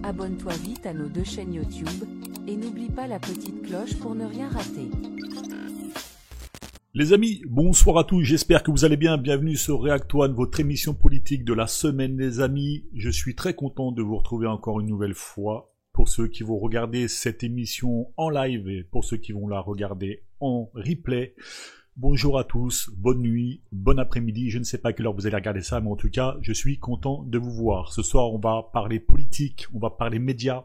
abonne-toi vite à nos 2 chaînes YouTube, et n'oublie pas la petite cloche pour ne rien rater. Les amis, bonsoir à tous, j'espère que vous allez bien, bienvenue sur React One, votre émission politique de la semaine les amis. Je suis très content de vous retrouver encore une nouvelle fois. Pour ceux qui vont regarder cette émission en live et pour ceux qui vont la regarder en replay, bonjour à tous, bonne nuit, bon après-midi, je ne sais pas à quelle heure vous allez regarder ça, mais en tout cas, je suis content de vous voir. Ce soir, on va parler politique, on va parler médias,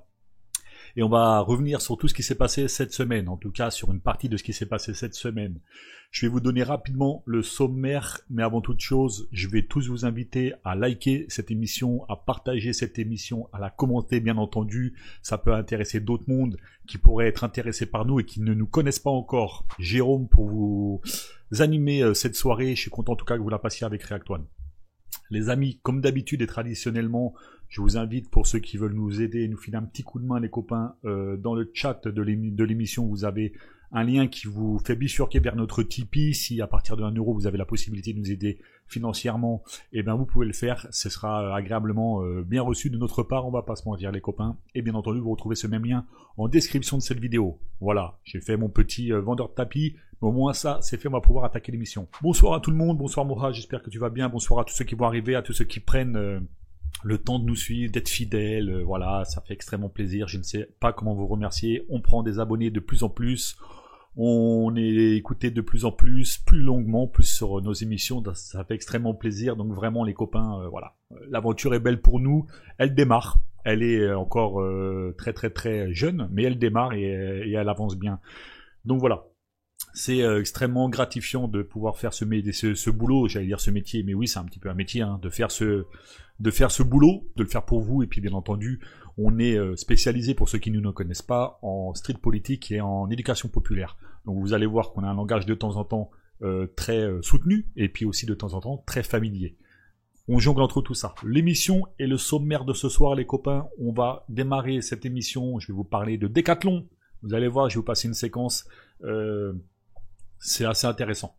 et on va revenir sur tout ce qui s'est passé cette semaine, en tout cas sur une partie de ce qui s'est passé cette semaine. Je vais vous donner rapidement le sommaire, mais avant toute chose, je vais tous vous inviter à liker cette émission, à partager cette émission, à la commenter bien entendu. Ça peut intéresser d'autres mondes qui pourraient être intéressés par nous et qui ne nous connaissent pas encore. Jérôme pour vous animer cette soirée, je suis content en tout cas que vous la passiez avec React One. Les amis, comme d'habitude et traditionnellement, je vous invite pour ceux qui veulent nous aider, nous filer un petit coup de main les copains, dans le chat de l'émission, vous avez un lien qui vous fait bifurquer vers notre Tipeee. Si à partir de 1 euro vous avez la possibilité de nous aider financièrement, eh bien vous pouvez le faire, ce sera agréablement bien reçu de notre part, on va pas se mentir les copains. Et bien entendu vous retrouvez ce même lien en description de cette vidéo. Voilà, j'ai fait mon petit vendeur de tapis, mais au moins ça c'est fait, on va pouvoir attaquer l'émission. Bonsoir à tout le monde, bonsoir Moha, j'espère que tu vas bien, bonsoir à tous ceux qui vont arriver, à tous ceux qui prennent le temps de nous suivre, d'être fidèles, voilà, ça fait extrêmement plaisir, je ne sais pas comment vous remercier, on prend des abonnés de plus en plus, on est écouté de plus en plus, plus longuement, plus sur nos émissions, ça fait extrêmement plaisir, donc vraiment les copains, voilà, l'aventure est belle pour nous, elle démarre, elle est encore très très très jeune, mais elle démarre et elle avance bien, donc voilà. C'est extrêmement gratifiant de pouvoir faire ce boulot, j'allais dire ce métier, mais oui c'est un petit peu un métier, hein, de faire ce boulot, de le faire pour vous, et puis bien entendu, on est spécialisé, pour ceux qui ne nous connaissent pas, en street politique et en éducation populaire. Donc vous allez voir qu'on a un langage de temps en temps très soutenu, et puis aussi de temps en temps très familier. On jongle entre tout ça. L'émission est le sommaire de ce soir les copains, on va démarrer cette émission, je vais vous parler de Décathlon. Vous allez voir, je vais vous passer une séquence, c'est assez intéressant.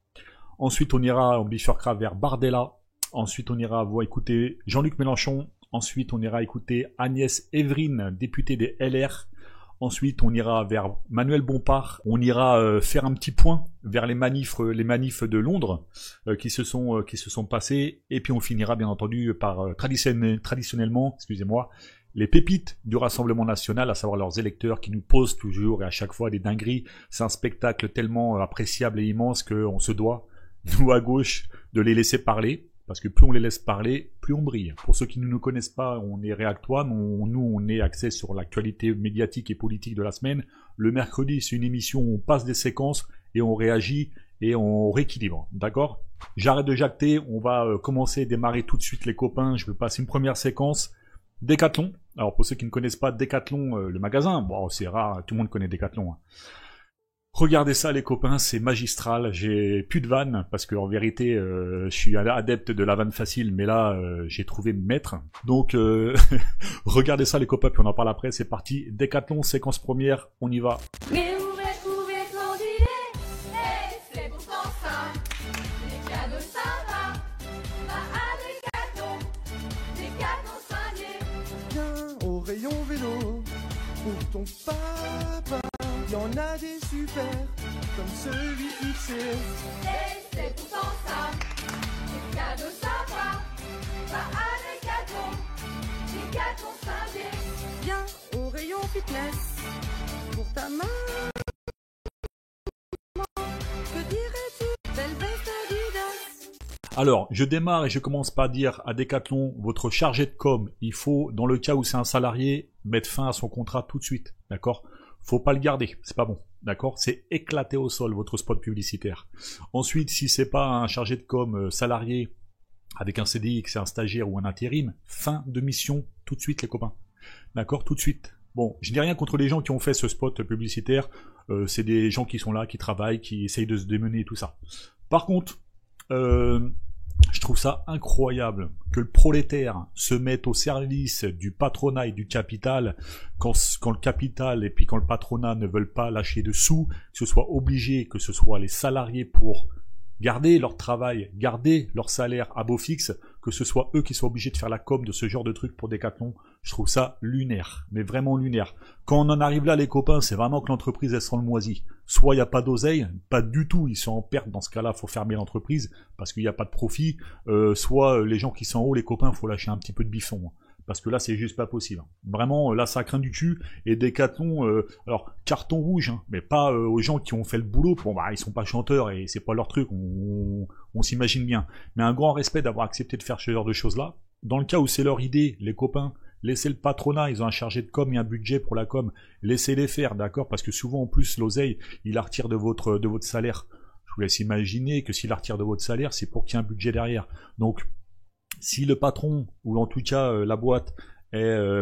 Ensuite on bifurquera vers Bardella. Ensuite, on ira voir écouter Jean-Luc Mélenchon. Ensuite, on ait écouter Agnès Evelyne, députée des LR. Ensuite, on ira vers Manuel Bompard. On ira faire un petit point vers les manifs de Londres qui se sont passés. Et puis, on finira bien entendu par traditionnellement, excusez-moi, les pépites du Rassemblement National, à savoir leurs électeurs qui nous posent toujours et à chaque fois des dingueries. C'est un spectacle tellement appréciable et immense qu'on se doit, nous à gauche, de les laisser parler. Parce que plus on les laisse parler, plus on brille. Pour ceux qui ne nous connaissent pas, on est React One, on est axé sur l'actualité médiatique et politique de la semaine. Le mercredi, c'est une émission où on passe des séquences et on réagit et on rééquilibre. D'accord ? J'arrête de jacter, on va démarrer tout de suite les copains. Je vais passer une première séquence. Décathlon. Alors pour ceux qui ne connaissent pas Décathlon, le magasin, bon c'est rare, tout le monde connaît Décathlon. Hein. Regardez ça les copains, c'est magistral, j'ai plus de vannes, parce que en vérité, je suis adepte de la vanne facile, mais là, j'ai trouvé maître. Donc, regardez ça les copains, puis on en parle après, c'est parti. Décathlon, séquence première, on y va. Mais où vais-je plein d'idées? Hey, c'est pourtant ça. Les cadeaux ça va. Va à Décathlon cinglé. Viens au rayon vélo, pour ton papa. Y'en a des super, comme celui XC. Hey, c'est pourtant ça. Les cadeaux ça va. Va à Décathlon cinglé. Viens au rayon fitness, pour ta main. Que dirais-tu, belle veste Adidas? Alors, je démarre et je commence par dire à Décathlon, votre chargé de com, il faut, dans le cas où c'est un salarié, mettre fin à son contrat tout de suite, d'accord ? Faut pas le garder, c'est pas bon, d'accord ? C'est éclaté au sol votre spot publicitaire. Ensuite, si c'est pas un chargé de com salarié avec un CDI, que c'est un stagiaire ou un intérim, fin de mission tout de suite les copains, d'accord ? Tout de suite. Bon, je n'ai rien contre les gens qui ont fait ce spot publicitaire, c'est des gens qui sont là, qui travaillent, qui essayent de se démener et tout ça. Par contre, je trouve ça incroyable que le prolétaire se mette au service du patronat et du capital quand le capital et puis quand le patronat ne veulent pas lâcher de sous, que ce soit obligé, que ce soit les salariés pour garder leur travail, garder leur salaire à beau fixe, que ce soit eux qui soient obligés de faire la com de ce genre de truc pour Decathlon, je trouve ça lunaire, mais vraiment lunaire. Quand on en arrive là, les copains, c'est vraiment que l'entreprise, elle sent le moisi. Soit il n'y a pas d'oseille, pas du tout, ils sont en perte, dans ce cas-là, faut fermer l'entreprise, parce qu'il n'y a pas de profit, soit les gens qui sont en haut, les copains, faut lâcher un petit peu de bifton. Parce que là, c'est juste pas possible. Vraiment, là, ça craint du cul. Et Decathlon, alors, carton rouge, hein, mais pas aux gens qui ont fait le boulot. Bon, bah, ils sont pas chanteurs et c'est pas leur truc, on s'imagine bien. Mais un grand respect d'avoir accepté de faire ce genre de choses-là. Dans le cas où c'est leur idée, les copains, laissez le patronat, ils ont un chargé de com et un budget pour la com. Laissez-les faire, d'accord? Parce que souvent, en plus, l'oseille, il la retire de votre salaire. Je vous laisse imaginer que s'il la retire de votre salaire, c'est pour qu'il y ait un budget derrière. Donc, si le patron, ou en tout cas la boîte,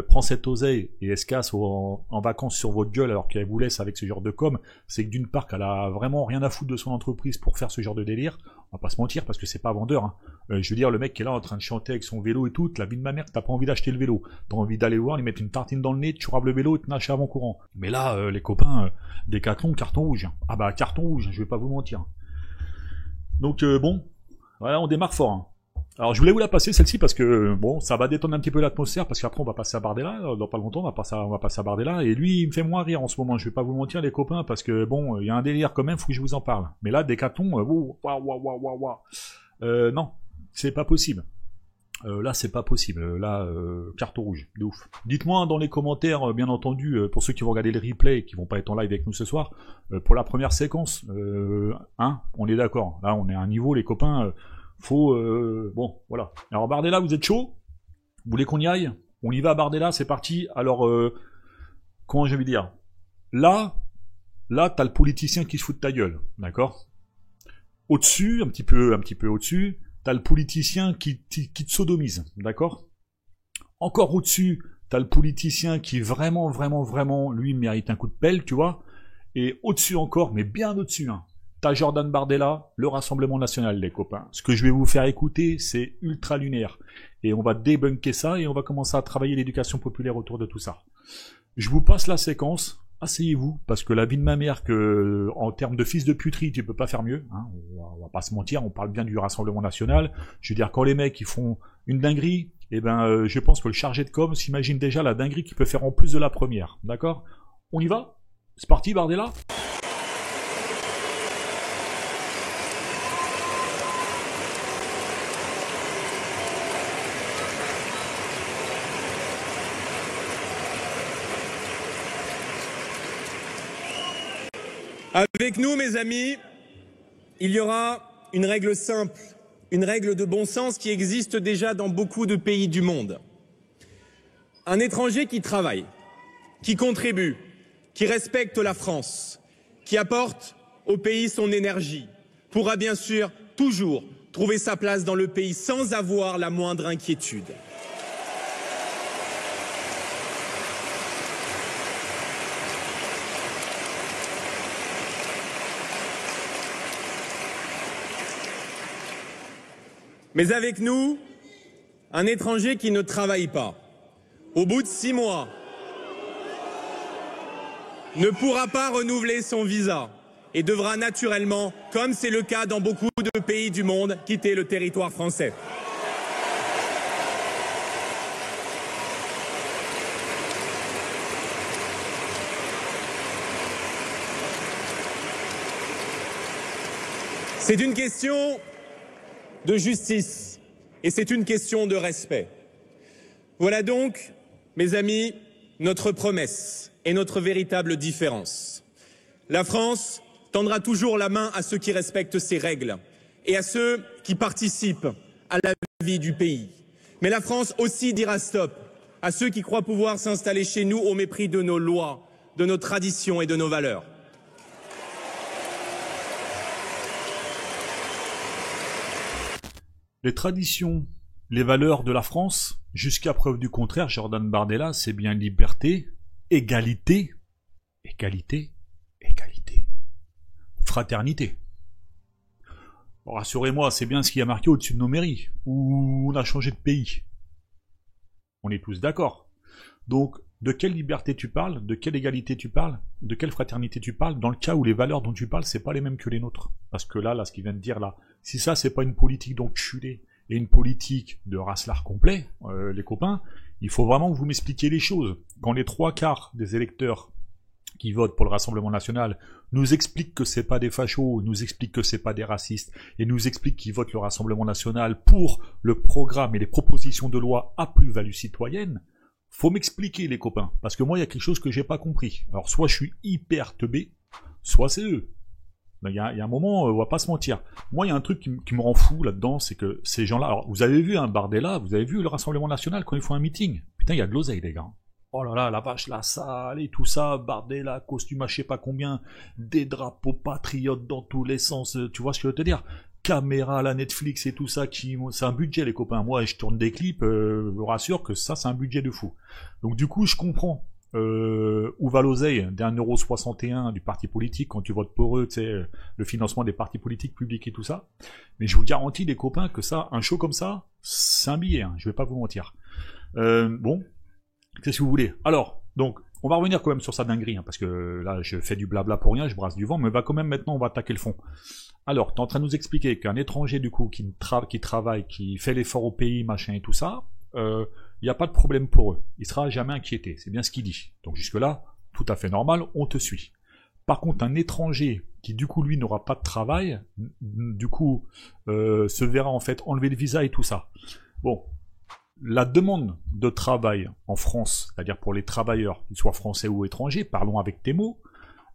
prend cette oseille et elle se casse en vacances sur votre gueule alors qu'elle vous laisse avec ce genre de com, c'est que d'une part qu'elle a vraiment rien à foutre de son entreprise pour faire ce genre de délire, on va pas se mentir parce que c'est pas vendeur, hein. Je veux dire, le mec qui est là en train de chanter avec son vélo et tout, la vie de ma mère, t'as pas envie d'acheter le vélo, t'as envie d'aller voir, lui mettre une tartine dans le nez, tu raves le vélo et te nages avant courant. Mais là, les copains, Decathlon, carton rouge. Ah bah carton rouge, je vais pas vous mentir. Donc bon, voilà, on démarre fort, hein. Alors je voulais vous la passer celle-ci parce que bon, ça va détendre un petit peu l'atmosphère parce qu'après on va passer à Bardella, dans pas longtemps on va passer à Bardella et lui il me fait moins rire en ce moment, je vais pas vous mentir les copains parce que bon, il y a un délire quand même, faut que je vous en parle. Mais là Decathlon, non, c'est pas possible. Là c'est pas possible, là carton rouge, de ouf. Dites-moi dans les commentaires, bien entendu, pour ceux qui vont regarder le replay et qui vont pas être en live avec nous ce soir, pour la première séquence, on est d'accord, là on est à un niveau les copains, faut... bon, voilà. Alors Bardella, vous êtes chaud? Vous voulez qu'on y aille? On y va à Bardella, c'est parti. Alors, comment je vais dire? Là, t'as le politicien qui se fout de ta gueule, d'accord? Au-dessus, un petit peu au-dessus, t'as le politicien qui te sodomise, d'accord? Encore au-dessus, t'as le politicien qui vraiment, lui, mérite un coup de pelle, tu vois? Et au-dessus encore, mais bien au-dessus, hein. T'as Jordan Bardella, le Rassemblement National, les copains. Ce que je vais vous faire écouter, c'est ultra lunaire. Et on va débunker ça et on va commencer à travailler l'éducation populaire autour de tout ça. Je vous passe la séquence, asseyez-vous, parce que la vie de ma mère, que en termes de fils de puterie, tu peux pas faire mieux. Hein, on va pas se mentir, on parle bien du Rassemblement National. Je veux dire, quand les mecs ils font une dinguerie, eh ben, je pense que le chargé de com s'imagine déjà la dinguerie qu'il peut faire en plus de la première. D'accord? On y va? C'est parti, Bardella? Avec nous, mes amis, il y aura une règle simple, une règle de bon sens qui existe déjà dans beaucoup de pays du monde. Un étranger qui travaille, qui contribue, qui respecte la France, qui apporte au pays son énergie, pourra bien sûr toujours trouver sa place dans le pays sans avoir la moindre inquiétude. Mais avec nous, un étranger qui ne travaille pas, au bout de 6 mois, ne pourra pas renouveler son visa et devra naturellement, comme c'est le cas dans beaucoup de pays du monde, quitter le territoire français. C'est une question de justice et c'est une question de respect. Voilà donc, mes amis, notre promesse et notre véritable différence. La France tendra toujours la main à ceux qui respectent ses règles et à ceux qui participent à la vie du pays. Mais la France aussi dira stop à ceux qui croient pouvoir s'installer chez nous au mépris de nos lois, de nos traditions et de nos valeurs. Les traditions, les valeurs de la France, jusqu'à preuve du contraire, Jordan Bardella, c'est bien liberté, égalité, fraternité. Bon, rassurez-moi, c'est bien ce qui a marqué au-dessus de nos mairies, où on a changé de pays. On est tous d'accord. Donc, de quelle liberté tu parles, de quelle égalité tu parles, de quelle fraternité tu parles, dans le cas où les valeurs dont tu parles, c'est pas les mêmes que les nôtres. Parce que là, ce qu'il vient de dire là, si ça, c'est pas une politique d'enculé, et une politique de racelard complet, les copains, il faut vraiment que vous m'expliquiez les choses. Quand les 3/4 des électeurs qui votent pour le Rassemblement National nous expliquent que c'est pas des fachos, nous expliquent que c'est pas des racistes, et nous expliquent qu'ils votent le Rassemblement National pour le programme et les propositions de loi à plus-value citoyenne, faut m'expliquer les copains, parce que moi il y a quelque chose que j'ai pas compris. Alors soit je suis hyper teubé, soit c'est eux. Il y a un moment, on va pas se mentir. Moi il y a un truc qui me rend fou là-dedans, c'est que ces gens-là, alors vous avez vu Bardella, vous avez vu le Rassemblement National quand ils font un meeting, putain il y a de l'oseille les gars. Oh là là, la vache, la salle et tout ça, Bardella, costume à je sais pas combien, des drapeaux patriotes dans tous les sens, tu vois ce que je veux te dire? Caméra, la Netflix et tout ça, c'est un budget les copains. Moi, je tourne des clips, je vous rassure que ça, c'est un budget de fou. Donc du coup, je comprends où va l'oseille d'1,61€ du parti politique quand tu votes pour eux, tu sais, le financement des partis politiques publics et tout ça. Mais je vous garantis les copains que ça, un show comme ça, c'est un billet, hein, je vais pas vous mentir. Bon. Qu'est-ce que vous voulez? Alors, donc, on va revenir quand même sur sa dinguerie, hein, parce que là, je fais du blabla pour rien, je brasse du vent, mais va quand même maintenant, on va attaquer le fond. Alors, t'es en train de nous expliquer qu'un étranger, du coup, qui travaille, qui fait l'effort au pays, machin et tout ça, il n'y a pas de problème pour eux. Il sera jamais inquiété, c'est bien ce qu'il dit. Donc jusque-là, tout à fait normal, on te suit. Par contre, un étranger qui, du coup, lui, n'aura pas de travail, du coup, se verra en fait enlever le visa et tout ça. Bon. La demande de travail en France, c'est-à-dire pour les travailleurs, qu'ils soient français ou étrangers, parlons avec tes mots,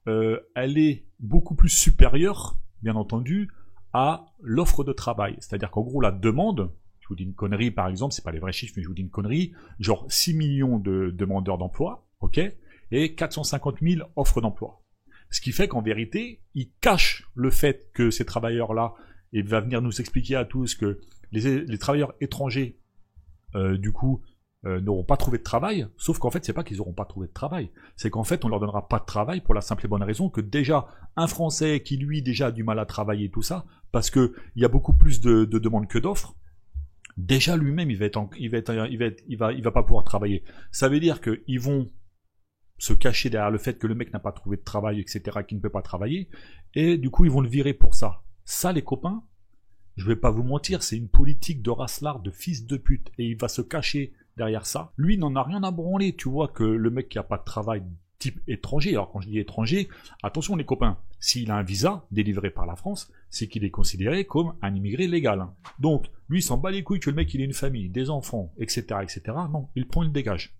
elle est beaucoup plus supérieure, bien entendu, à l'offre de travail. C'est-à-dire qu'en gros, la demande, je vous dis une connerie par exemple, c'est pas les vrais chiffres, mais je vous dis une connerie, genre 6 millions de demandeurs d'emploi, ok, et 450 000 offres d'emploi. Ce qui fait qu'en vérité, ils cachent le fait que ces travailleurs-là, et va venir nous expliquer à tous que les travailleurs étrangers du coup, n'auront pas trouvé de travail, sauf qu'en fait, c'est pas qu'ils n'auront pas trouvé de travail, c'est qu'en fait, on leur donnera pas de travail pour la simple et bonne raison que déjà, un Français qui, lui, déjà a du mal à travailler et tout ça, parce que il y a beaucoup plus de demandes que d'offres, déjà lui-même, il va pas pouvoir travailler. Ça veut dire qu'ils vont se cacher derrière le fait que le mec n'a pas trouvé de travail, etc., qu'il ne peut pas travailler, et du coup, ils vont le virer pour ça. Ça, les copains, je vais pas vous mentir, c'est une politique de racelard, de fils de pute, et il va se cacher derrière ça. Lui n'en a rien à branler, tu vois que le mec qui a pas de travail type étranger, alors quand je dis étranger, attention les copains, s'il a un visa délivré par la France, c'est qu'il est considéré comme un immigré légal. Donc, lui il s'en bat les couilles que le mec il ait une famille, des enfants, etc., etc., non, il prend, il dégage.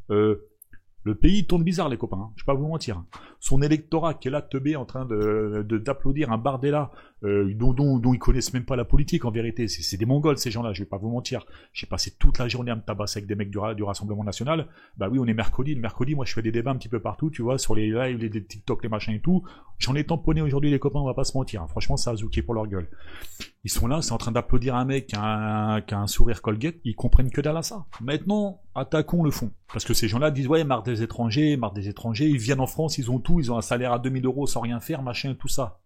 Le pays tourne bizarre les copains, je vais pas vous mentir. Son électorat qui est là teubé en train d'applaudir un Bardella dont ils connaissent même pas la politique en vérité, c'est des Mongols ces gens-là, je vais pas vous mentir. J'ai passé toute la journée à me tabasser avec des mecs du Rassemblement National. Bah oui, on est mercredi, le mercredi moi je fais des débats un petit peu partout, tu vois, sur les lives, les TikTok, les machins et tout. J'en ai tamponné aujourd'hui les copains, on va pas se mentir. Franchement ça a zouké pour leur gueule. Ils sont là, c'est en train d'applaudir un mec qui a un sourire Colgate, ils comprennent que dalle à ça. Maintenant, attaquons le fond. Parce que ces gens-là disent ouais, marre des étrangers, ils viennent en France, ils ont tout, ils ont un salaire à 2000 € sans rien faire, machin, tout ça.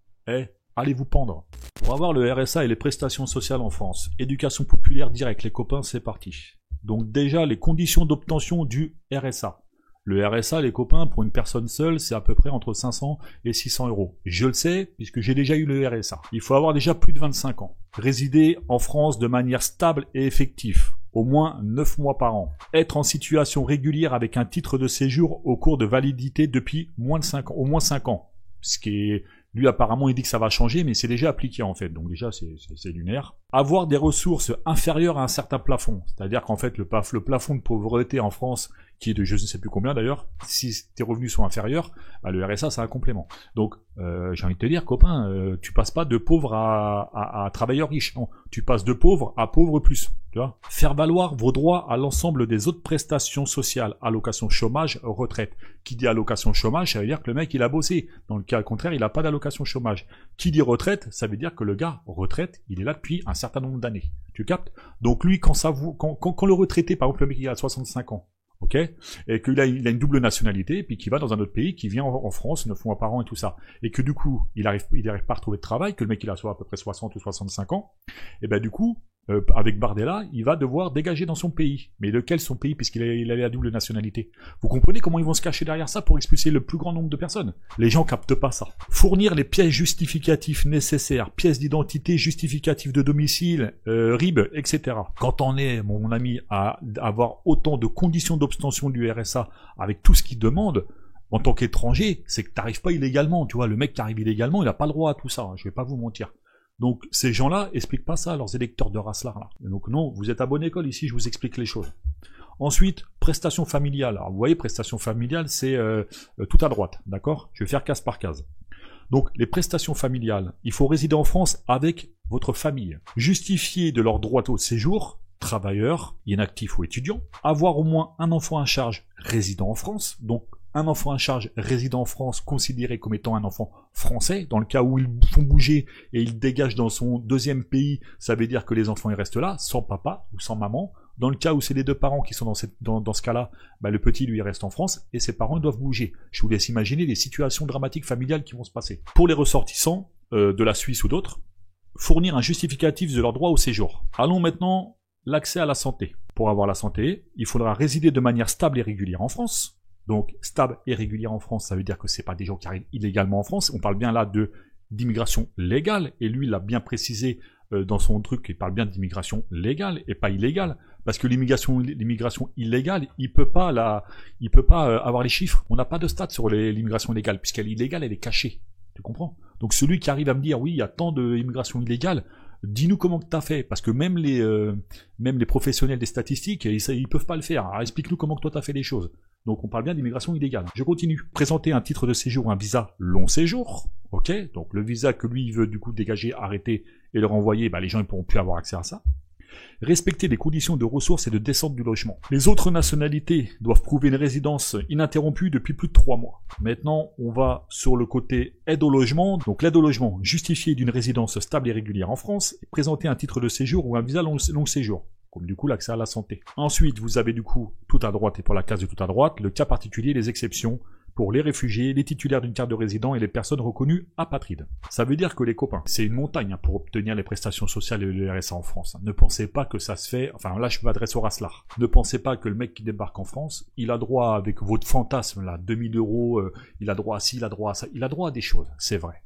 Allez vous pendre. Pour avoir le RSA et les prestations sociales en France, éducation populaire directe, les copains, c'est parti. Donc déjà, les conditions d'obtention du RSA. Le RSA, les copains, pour une personne seule, c'est à peu près entre 500 et 600 €. Je le sais, puisque j'ai déjà eu le RSA. Il faut avoir déjà plus de 25 ans. Résider en France de manière stable et effective. Au moins 9 mois par an. Être en situation régulière avec un titre de séjour au cours de validité depuis au moins 5 ans. Ce qui est... Lui, apparemment, il dit que ça va changer, mais c'est déjà appliqué, en fait. Donc déjà, c'est lunaire. Avoir des ressources inférieures à un certain plafond. C'est-à-dire qu'en fait, le plafond de pauvreté en France, qui est de je ne sais plus combien d'ailleurs, si tes revenus sont inférieurs, bah, le RSA, c'est un complément. Donc, j'ai envie de te dire, copain, tu passes pas de pauvre à travailleur riche. Non, tu passes de pauvre à pauvre plus. Tu vois, faire valoir vos droits à l'ensemble des autres prestations sociales, allocation chômage, retraite. Qui dit allocation chômage, ça veut dire que le mec, il a bossé. Dans le cas contraire, il n'a pas d'allocation chômage. Qui dit retraite, ça veut dire que le gars, retraite, il est là depuis un certain nombre d'années. Tu captes? Donc lui, quand le retraité, par exemple, le mec, il a 65 ans, ok, et qu'il a une double nationalité, puis qu'il va dans un autre pays, qui vient en France 9 mois par an et tout ça, et que du coup, il arrive pas à retrouver de travail, que le mec il a soit à peu près 60 ou 65 ans, et ben du coup, avec Bardella, il va devoir dégager dans son pays. Mais lequel son pays, puisqu'il a la double nationalité? Vous comprenez comment ils vont se cacher derrière ça pour expulser le plus grand nombre de personnes? Les gens captent pas ça. Fournir les pièces justificatives nécessaires, pièces d'identité justificatives de domicile, RIB, etc. Quand on est, mon ami, à avoir autant de conditions d'obtention du RSA avec tout ce qu'il demande, en tant qu'étranger, c'est que t'arrives pas illégalement, tu vois. Le mec qui arrive illégalement, il a pas le droit à tout ça, hein, je vais pas vous mentir. Donc, ces gens-là expliquent pas ça à leurs électeurs de race là. Donc non, vous êtes à bonne école ici, je vous explique les choses. Ensuite, prestation familiale. Alors, vous voyez, prestation familiale, c'est tout à droite, d'accord? Je vais faire case par case. Donc, les prestations familiales, il faut résider en France avec votre famille. Justifier de leur droit au séjour, travailleurs, inactifs ou étudiants. Avoir au moins un enfant à charge résidant en France, donc un enfant à charge résident en France considéré comme étant un enfant français. Dans le cas où ils font bouger et ils dégagent dans son deuxième pays, ça veut dire que les enfants ils restent là, sans papa ou sans maman. Dans le cas où c'est les deux parents qui sont dans ce cas-là, bah, le petit lui il reste en France et ses parents ils doivent bouger. Je vous laisse imaginer les situations dramatiques familiales qui vont se passer. Pour les ressortissants de la Suisse ou d'autres, fournir un justificatif de leur droit au séjour. Allons maintenant l'accès à la santé. Pour avoir la santé, il faudra résider de manière stable et régulière en France. Donc, stable et régulière en France, ça veut dire que c'est pas des gens qui arrivent illégalement en France. On parle bien là d'immigration légale, et lui, il l'a bien précisé dans son truc, il parle bien d'immigration légale et pas illégale, parce que l'immigration illégale, il peut pas avoir les chiffres. On n'a pas de stats sur l'immigration légale, puisqu'elle est illégale, elle est cachée. Tu comprends? Donc, celui qui arrive à me dire, oui, il y a tant d'immigration illégale, dis-nous comment tu as fait, parce que même les professionnels des statistiques, ils peuvent pas le faire. Alors, explique-nous comment que toi tu as fait les choses. Donc on parle bien d'immigration illégale. Je continue. Présenter un titre de séjour ou un visa long séjour. Ok. Donc le visa que lui il veut du coup dégager, arrêter et le renvoyer, bah, les gens ne pourront plus avoir accès à ça. Respecter les conditions de ressources et de descente du logement. Les autres nationalités doivent prouver une résidence ininterrompue depuis plus de 3 mois. Maintenant, on va sur le côté aide au logement. Donc l'aide au logement, justifiée d'une résidence stable et régulière en France, et présenter un titre de séjour ou un visa long séjour. Comme du coup l'accès à la santé. Ensuite, vous avez du coup tout à droite et pour la case de tout à droite, le cas particulier, les exceptions pour les réfugiés, les titulaires d'une carte de résident et les personnes reconnues apatrides. Ça veut dire que les copains, c'est une montagne pour obtenir les prestations sociales et le RSA en France. Ne pensez pas que ça se fait, enfin là je m'adresse au Raslar. Ne pensez pas que le mec qui débarque en France, il a droit avec votre fantasme là, 2000 €, il a droit à ci, il a droit à ça, il a droit à des choses, c'est vrai.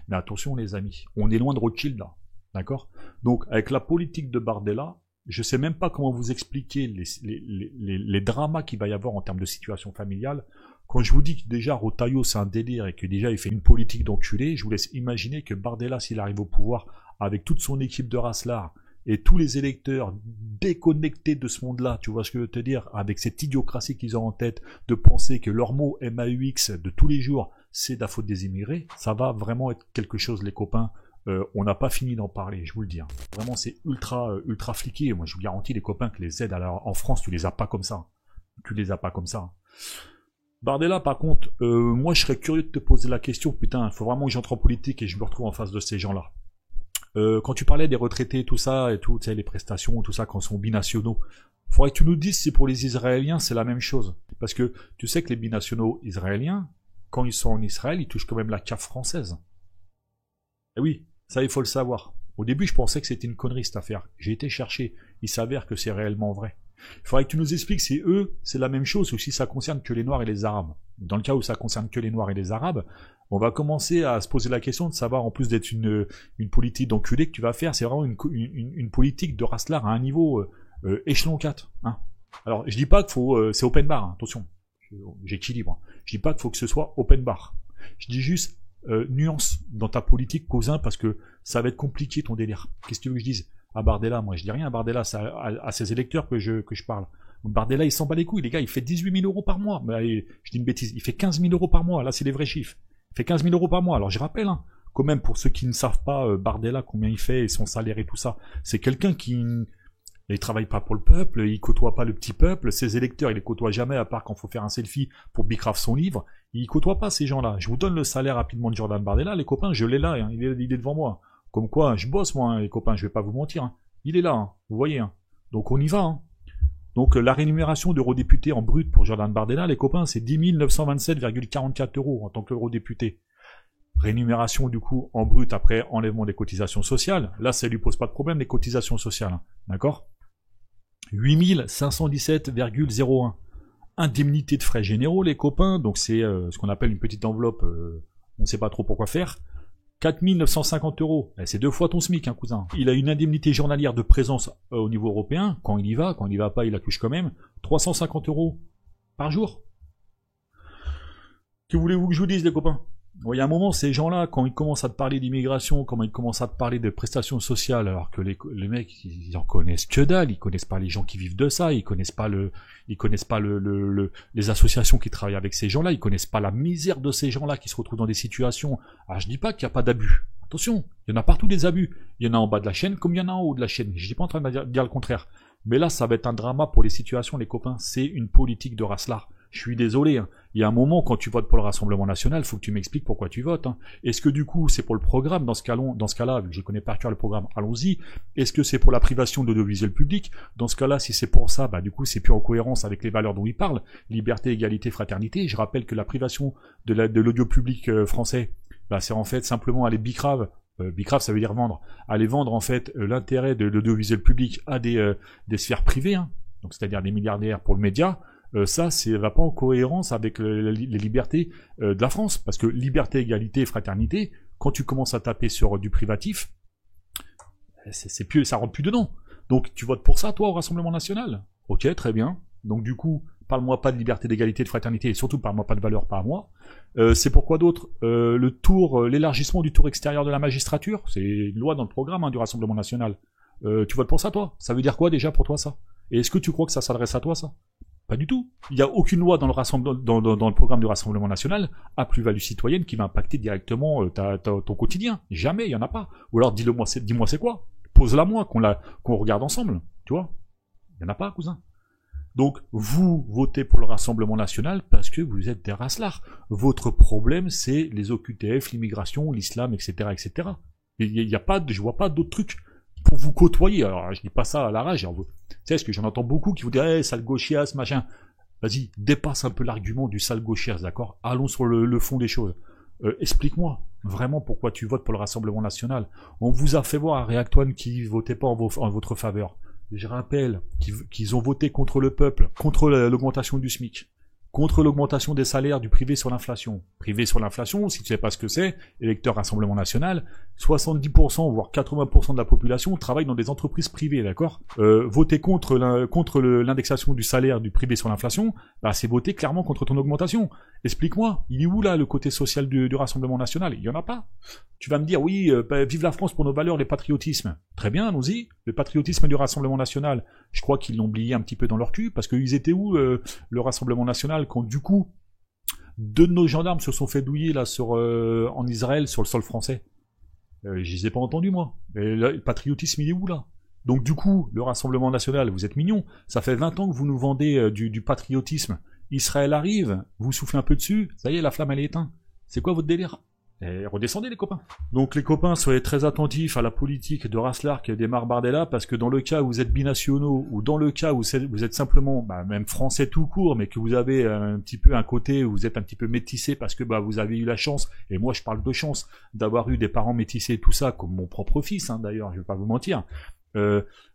Mais attention les amis, on est loin de Rothschild là, d'accord? Donc avec la politique de Bardella, je sais même pas comment vous expliquer les dramas qu'il va y avoir en termes de situation familiale. Quand je vous dis que déjà Rotaillot c'est un délire et que déjà il fait une politique d'enculé, je vous laisse imaginer que Bardella, s'il arrive au pouvoir avec toute son équipe de Raslar et tous les électeurs déconnectés de ce monde-là, tu vois ce que je veux te dire, avec cette idiocratie qu'ils ont en tête de penser que leur mot MAUX de tous les jours c'est de la faute des immigrés, ça va vraiment être quelque chose les copains. On n'a pas fini d'en parler, je vous le dis. Hein. Vraiment, c'est ultra fliqué. Moi, je vous garantis, les copains, que les aides en France, tu les as pas comme ça. Tu les as pas comme ça. Bardella, par contre, moi, je serais curieux de te poser la question. Putain, il faut vraiment que j'entre en politique et je me retrouve en face de ces gens-là. Quand tu parlais des retraités, tout ça, et tout, tu sais, les prestations, tout ça, quand ils sont binationaux, il faudrait que tu nous dises si pour les Israéliens, c'est la même chose. Parce que tu sais que les binationaux israéliens, quand ils sont en Israël, ils touchent quand même la CAF française. Eh oui. Ça, il faut le savoir. Au début, je pensais que c'était une connerie cette affaire. J'ai été chercher. Il s'avère que c'est réellement vrai. Il faudrait que tu nous expliques si eux, c'est la même chose ou si ça concerne que les Noirs et les Arabes. Dans le cas où ça concerne que les Noirs et les Arabes, on va commencer à se poser la question de savoir, en plus d'être une politique d'enculé que tu vas faire, c'est vraiment une politique de Raslar à un niveau échelon 4. Hein. Alors, je dis pas qu'il faut... c'est open bar, hein, attention. J'équilibre. Je dis pas qu'il faut que ce soit open bar. Je dis juste... nuance dans ta politique, cousin, parce que ça va être compliqué ton délire. Qu'est-ce que tu veux que je dise à Bardella? Moi, je dis rien à Bardella, c'est à ses électeurs que je parle. Bardella, il s'en bat les couilles, les gars, il fait 18 000 € par mois. Mais allez, je dis une bêtise, il fait 15 000 € par mois, là, c'est les vrais chiffres. Il fait 15 000 € par mois. Alors, je rappelle, hein, quand même, pour ceux qui ne savent pas, Bardella, combien il fait et son salaire et tout ça, c'est quelqu'un qui... Il travaille pas pour le peuple, il côtoie pas le petit peuple, ses électeurs, il les côtoie jamais, à part quand faut faire un selfie pour Bicraft son livre, il côtoie pas ces gens-là. Je vous donne le salaire rapidement de Jordan Bardella, les copains, je l'ai là, hein, il est devant moi. Comme quoi, je bosse moi, hein, les copains, je vais pas vous mentir. Hein. Il est là, hein, vous voyez. Hein. Donc on y va. Hein. Donc la rémunération d'eurodéputé en brut pour Jordan Bardella, les copains, c'est 10 927,44 € en tant qu'eurodéputé. Rémunération du coup en brut après enlèvement des cotisations sociales. Là, ça lui pose pas de problème les cotisations sociales, hein. D'accord? 8517,01. Indemnité de frais généraux, les copains. Donc c'est ce qu'on appelle une petite enveloppe. On ne sait pas trop pourquoi faire. 4950 €. C'est 2 fois ton SMIC, hein, cousin. Il a une indemnité journalière de présence au niveau européen. Quand il y va pas, il la touche quand même. 350 € par jour. Que voulez-vous que je vous dise, les copains? Il y a un moment, ces gens-là, quand ils commencent à te parler d'immigration, quand ils commencent à te parler de prestations sociales, alors que les mecs, ils en connaissent que dalle, ils connaissent pas les gens qui vivent de ça, ils connaissent pas les associations qui travaillent avec ces gens-là, ils connaissent pas la misère de ces gens-là qui se retrouvent dans des situations. Alors je dis pas qu'il n'y a pas d'abus. Attention, il y en a partout des abus. Il y en a en bas de la chaîne comme il y en a en haut de la chaîne. Je dis pas en train de dire le contraire. Mais là, ça va être un drama pour les situations, les copains. C'est une politique de racelard. Je suis désolé, hein. Il y a un moment, quand tu votes pour le Rassemblement National, faut que tu m'expliques pourquoi tu votes, hein. Est-ce que du coup, c'est pour le programme, dans ce cas-là, vu que je connais par cœur le programme, allons-y. Est-ce que c'est pour la privation de l'audiovisuel public? Dans ce cas-là, si c'est pour ça, bah du coup, c'est plus en cohérence avec les valeurs dont il parle. Liberté, égalité, fraternité. Je rappelle que la privation de l'audio public français, bah c'est en fait simplement aller bicrave. Bicrave, ça veut dire vendre. Aller vendre, en fait, l'intérêt de l'audiovisuel public à des sphères privées, hein. Donc, c'est-à-dire des milliardaires pour le média. Ça va pas en cohérence avec les libertés de la France, parce que liberté, égalité, fraternité, quand tu commences à taper sur du privatif, c'est plus, ça rentre plus dedans. Donc tu votes pour ça, toi, au Rassemblement National? Ok, très bien. Donc du coup, parle-moi pas de liberté, d'égalité, de fraternité, et surtout parle-moi pas de valeur, pas à moi. C'est pourquoi d'autre? L'élargissement du tour extérieur de la magistrature, c'est une loi dans le programme, hein, du Rassemblement National. Tu votes pour ça, toi? Ça veut dire quoi déjà pour toi, ça? Et est-ce que tu crois que ça s'adresse à toi, ça? Pas du tout. Il n'y a aucune loi dans le programme du Rassemblement National à plus-value citoyenne qui va impacter directement ton quotidien. Jamais, il n'y en a pas. Ou alors dis-moi c'est quoi? Pose-la moi, qu'on regarde ensemble. Tu vois? Il n'y en a pas, cousin. Donc, vous votez pour le Rassemblement National parce que vous êtes des racelards. Votre problème, c'est les OQTF, l'immigration, l'islam, etc., etc. Je vois pas d'autres trucs pour vous côtoyer. Alors, je dis pas ça à la rage. Tu sais, parce que j'en entends beaucoup qui vous disent, hey, sale gauchias, machin. Vas-y, dépasse un peu l'argument du sale gauchias, d'accord? Allons sur le fond des choses. Explique-moi vraiment pourquoi tu votes pour le Rassemblement National. On vous a fait voir à React-One qui votait pas en votre faveur. Je rappelle qu'ils ont voté contre le peuple, contre l'augmentation du SMIC, contre l'augmentation des salaires du privé sur l'inflation. Privé sur l'inflation, si tu sais pas ce que c'est, électeur Rassemblement National, 70% voire 80% de la population travaille dans des entreprises privées, d'accord? Voter contre l'indexation du salaire du privé sur l'inflation, bah c'est voter clairement contre ton augmentation. Explique-moi, il est où là le côté social du Rassemblement National? Il y en a pas. Tu vas me dire oui, vive la France pour nos valeurs, les patriotismes. Très bien, allons-y. Le patriotisme du Rassemblement National, je crois qu'ils l'ont oublié un petit peu dans leur cul, parce qu'ils étaient où le Rassemblement National quand du coup 2 de nos gendarmes se sont fait douiller là en Israël sur le sol français. Je les ai pas entendus, moi. Et là, le patriotisme, il est où, là? Donc, du coup, le Rassemblement National, vous êtes mignons. Ça fait 20 ans que vous nous vendez du patriotisme. Israël arrive, vous soufflez un peu dessus, ça y est, la flamme, elle est éteinte. C'est quoi votre délire? Et redescendez, les copains. Donc, les copains, soyez très attentifs à la politique de Racelard qui démarre Bardella, parce que dans le cas où vous êtes binationaux, ou dans le cas où vous êtes simplement, même français tout court, mais que vous avez un petit peu un côté où vous êtes un petit peu métissé parce que vous avez eu la chance, et moi je parle de chance, d'avoir eu des parents métissés et tout ça, comme mon propre fils, hein, d'ailleurs, je vais pas vous mentir.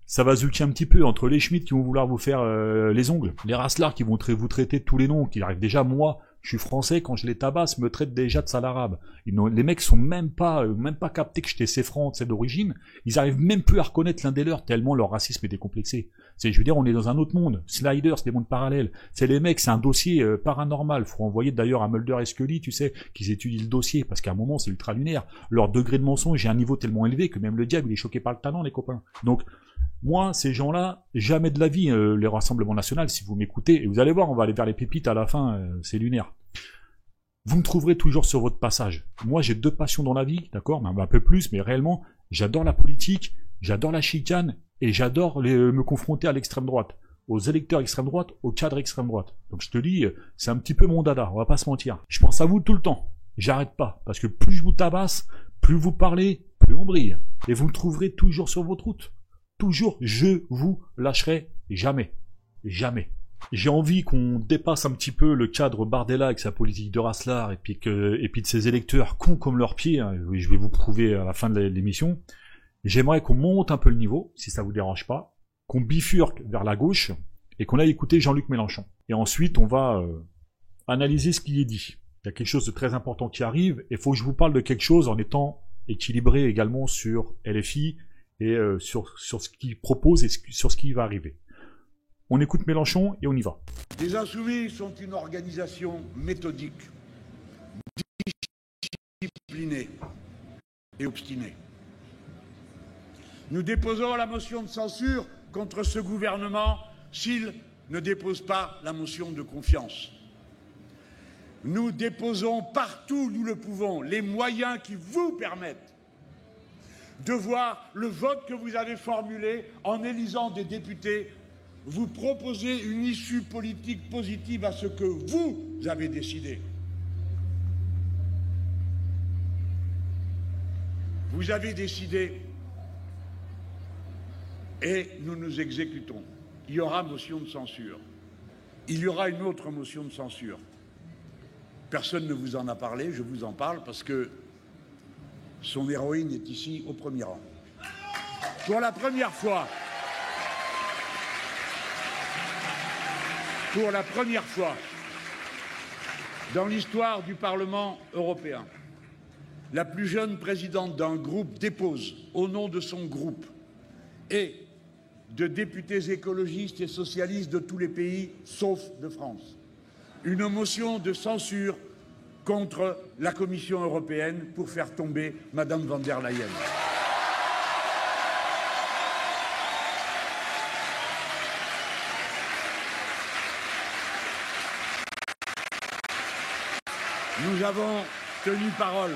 Ça va zouker un petit peu entre les Schmitt qui vont vouloir vous faire les ongles, les Racelard qui vont vous traiter de tous les noms, qui arrivent déjà, moi, je suis français, quand je les tabasse, me traitent déjà de sale arabe. Les mecs sont même pas captés que j'étais séfran, c'est d'origine. Ils arrivent même plus à reconnaître l'un des leurs, tellement leur racisme est décomplexé. Je veux dire, on est dans un autre monde. Slider, c'est des mondes parallèles. C'est les mecs, c'est un dossier paranormal. Faut envoyer d'ailleurs à Mulder et Scully, tu sais, qu'ils étudient le dossier, parce qu'à un moment, c'est ultra lunaire. Leur degré de mensonge est un niveau tellement élevé que même le diable, il est choqué par le talent, les copains. Donc, moi, ces gens-là, jamais de la vie, les Rassemblements National, si vous m'écoutez, et vous allez voir, on va aller vers les pépites à la fin, c'est lunaire. Vous me trouverez toujours sur votre passage. Moi, j'ai 2 passions dans la vie, d'accord, un peu plus, mais réellement, j'adore la politique, j'adore la chicane, et j'adore me confronter à l'extrême droite, aux électeurs extrême droite, aux cadres extrême droite. Donc je te dis, c'est un petit peu mon dada, on va pas se mentir. Je pense à vous tout le temps, j'arrête pas, parce que plus je vous tabasse, plus vous parlez, plus on brille. Et vous me trouverez toujours sur votre route. Toujours, je vous lâcherai jamais. Jamais. j'ai envie qu'on dépasse un petit peu le cadre Bardella avec sa politique de Raslar et puis de ses électeurs cons comme leurs pieds. Hein, je vais vous prouver à la fin de l'émission. J'aimerais qu'on monte un peu le niveau, si ça vous dérange pas, qu'on bifurque vers la gauche et qu'on aille écouter Jean-Luc Mélenchon. Et ensuite, on va analyser ce qui est dit. Il y a quelque chose de très important qui arrive et il faut que je vous parle de quelque chose en étant équilibré également sur LFI et sur ce qu'il propose et sur ce qui va arriver. On écoute Mélenchon et on y va. Les Insoumis sont une organisation méthodique, disciplinée et obstinée. Nous déposons la motion de censure contre ce gouvernement s'il ne dépose pas la motion de confiance. Nous déposons partout où nous le pouvons les moyens qui vous permettent de voir le vote que vous avez formulé en élisant des députés, vous proposer une issue politique positive à ce que vous avez décidé. Vous avez décidé et nous nous exécutons. Il y aura motion de censure. Il y aura une autre motion de censure. Personne ne vous en a parlé, je vous en parle parce que son héroïne est ici au premier rang. Pour la première fois, dans l'histoire du Parlement européen, la plus jeune présidente d'un groupe dépose, au nom de son groupe, et de députés écologistes et socialistes de tous les pays, sauf de France, une motion de censure contre la Commission européenne pour faire tomber Madame von der Leyen. Nous avons tenu parole.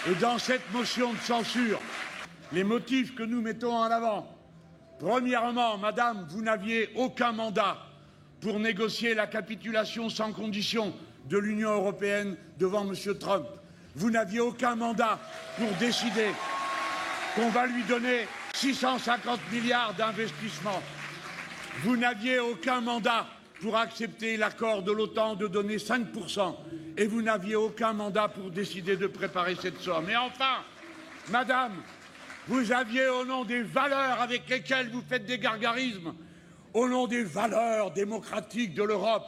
Et dans cette motion de censure, les motifs que nous mettons en avant, premièrement, Madame, vous n'aviez aucun mandat pour négocier la capitulation sans condition de l'Union européenne devant M. Trump. Vous n'aviez aucun mandat pour décider qu'on va lui donner 650 milliards d'investissements. Vous n'aviez aucun mandat pour accepter l'accord de l'OTAN de donner 5%. Et vous n'aviez aucun mandat pour décider de préparer cette somme. Et enfin, Madame, vous aviez, au nom des valeurs avec lesquelles vous faites des gargarismes, au nom des valeurs démocratiques de l'Europe,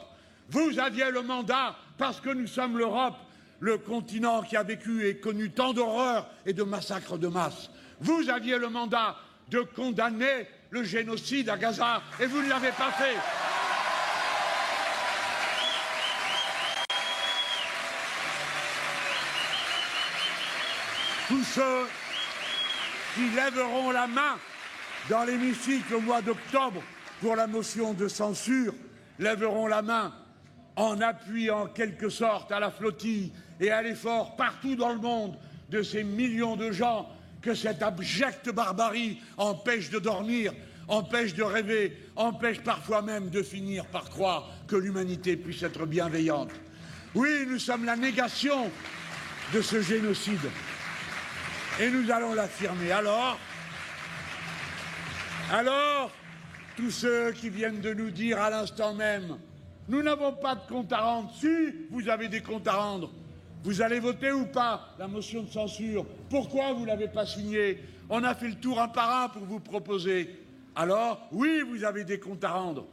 vous aviez le mandat, parce que nous sommes l'Europe, le continent qui a vécu et connu tant d'horreurs et de massacres de masse. Vous aviez le mandat de condamner le génocide à Gaza, et vous ne l'avez pas fait. Tous ceux qui lèveront la main dans l'hémicycle au mois d'octobre pour la motion de censure lèveront la main en appui en quelque sorte à la flottille et à l'effort partout dans le monde de ces millions de gens que cette abjecte barbarie empêche de dormir, empêche de rêver, empêche parfois même de finir par croire que l'humanité puisse être bienveillante. Oui, nous sommes la négation de ce génocide. Et nous allons l'affirmer. Alors, tous ceux qui viennent de nous dire à l'instant même, nous n'avons pas de compte à rendre. Si vous avez des comptes à rendre, vous allez voter ou pas la motion de censure? Pourquoi vous ne l'avez pas signée? On a fait le tour un par un pour vous proposer. Alors, oui, vous avez des comptes à rendre.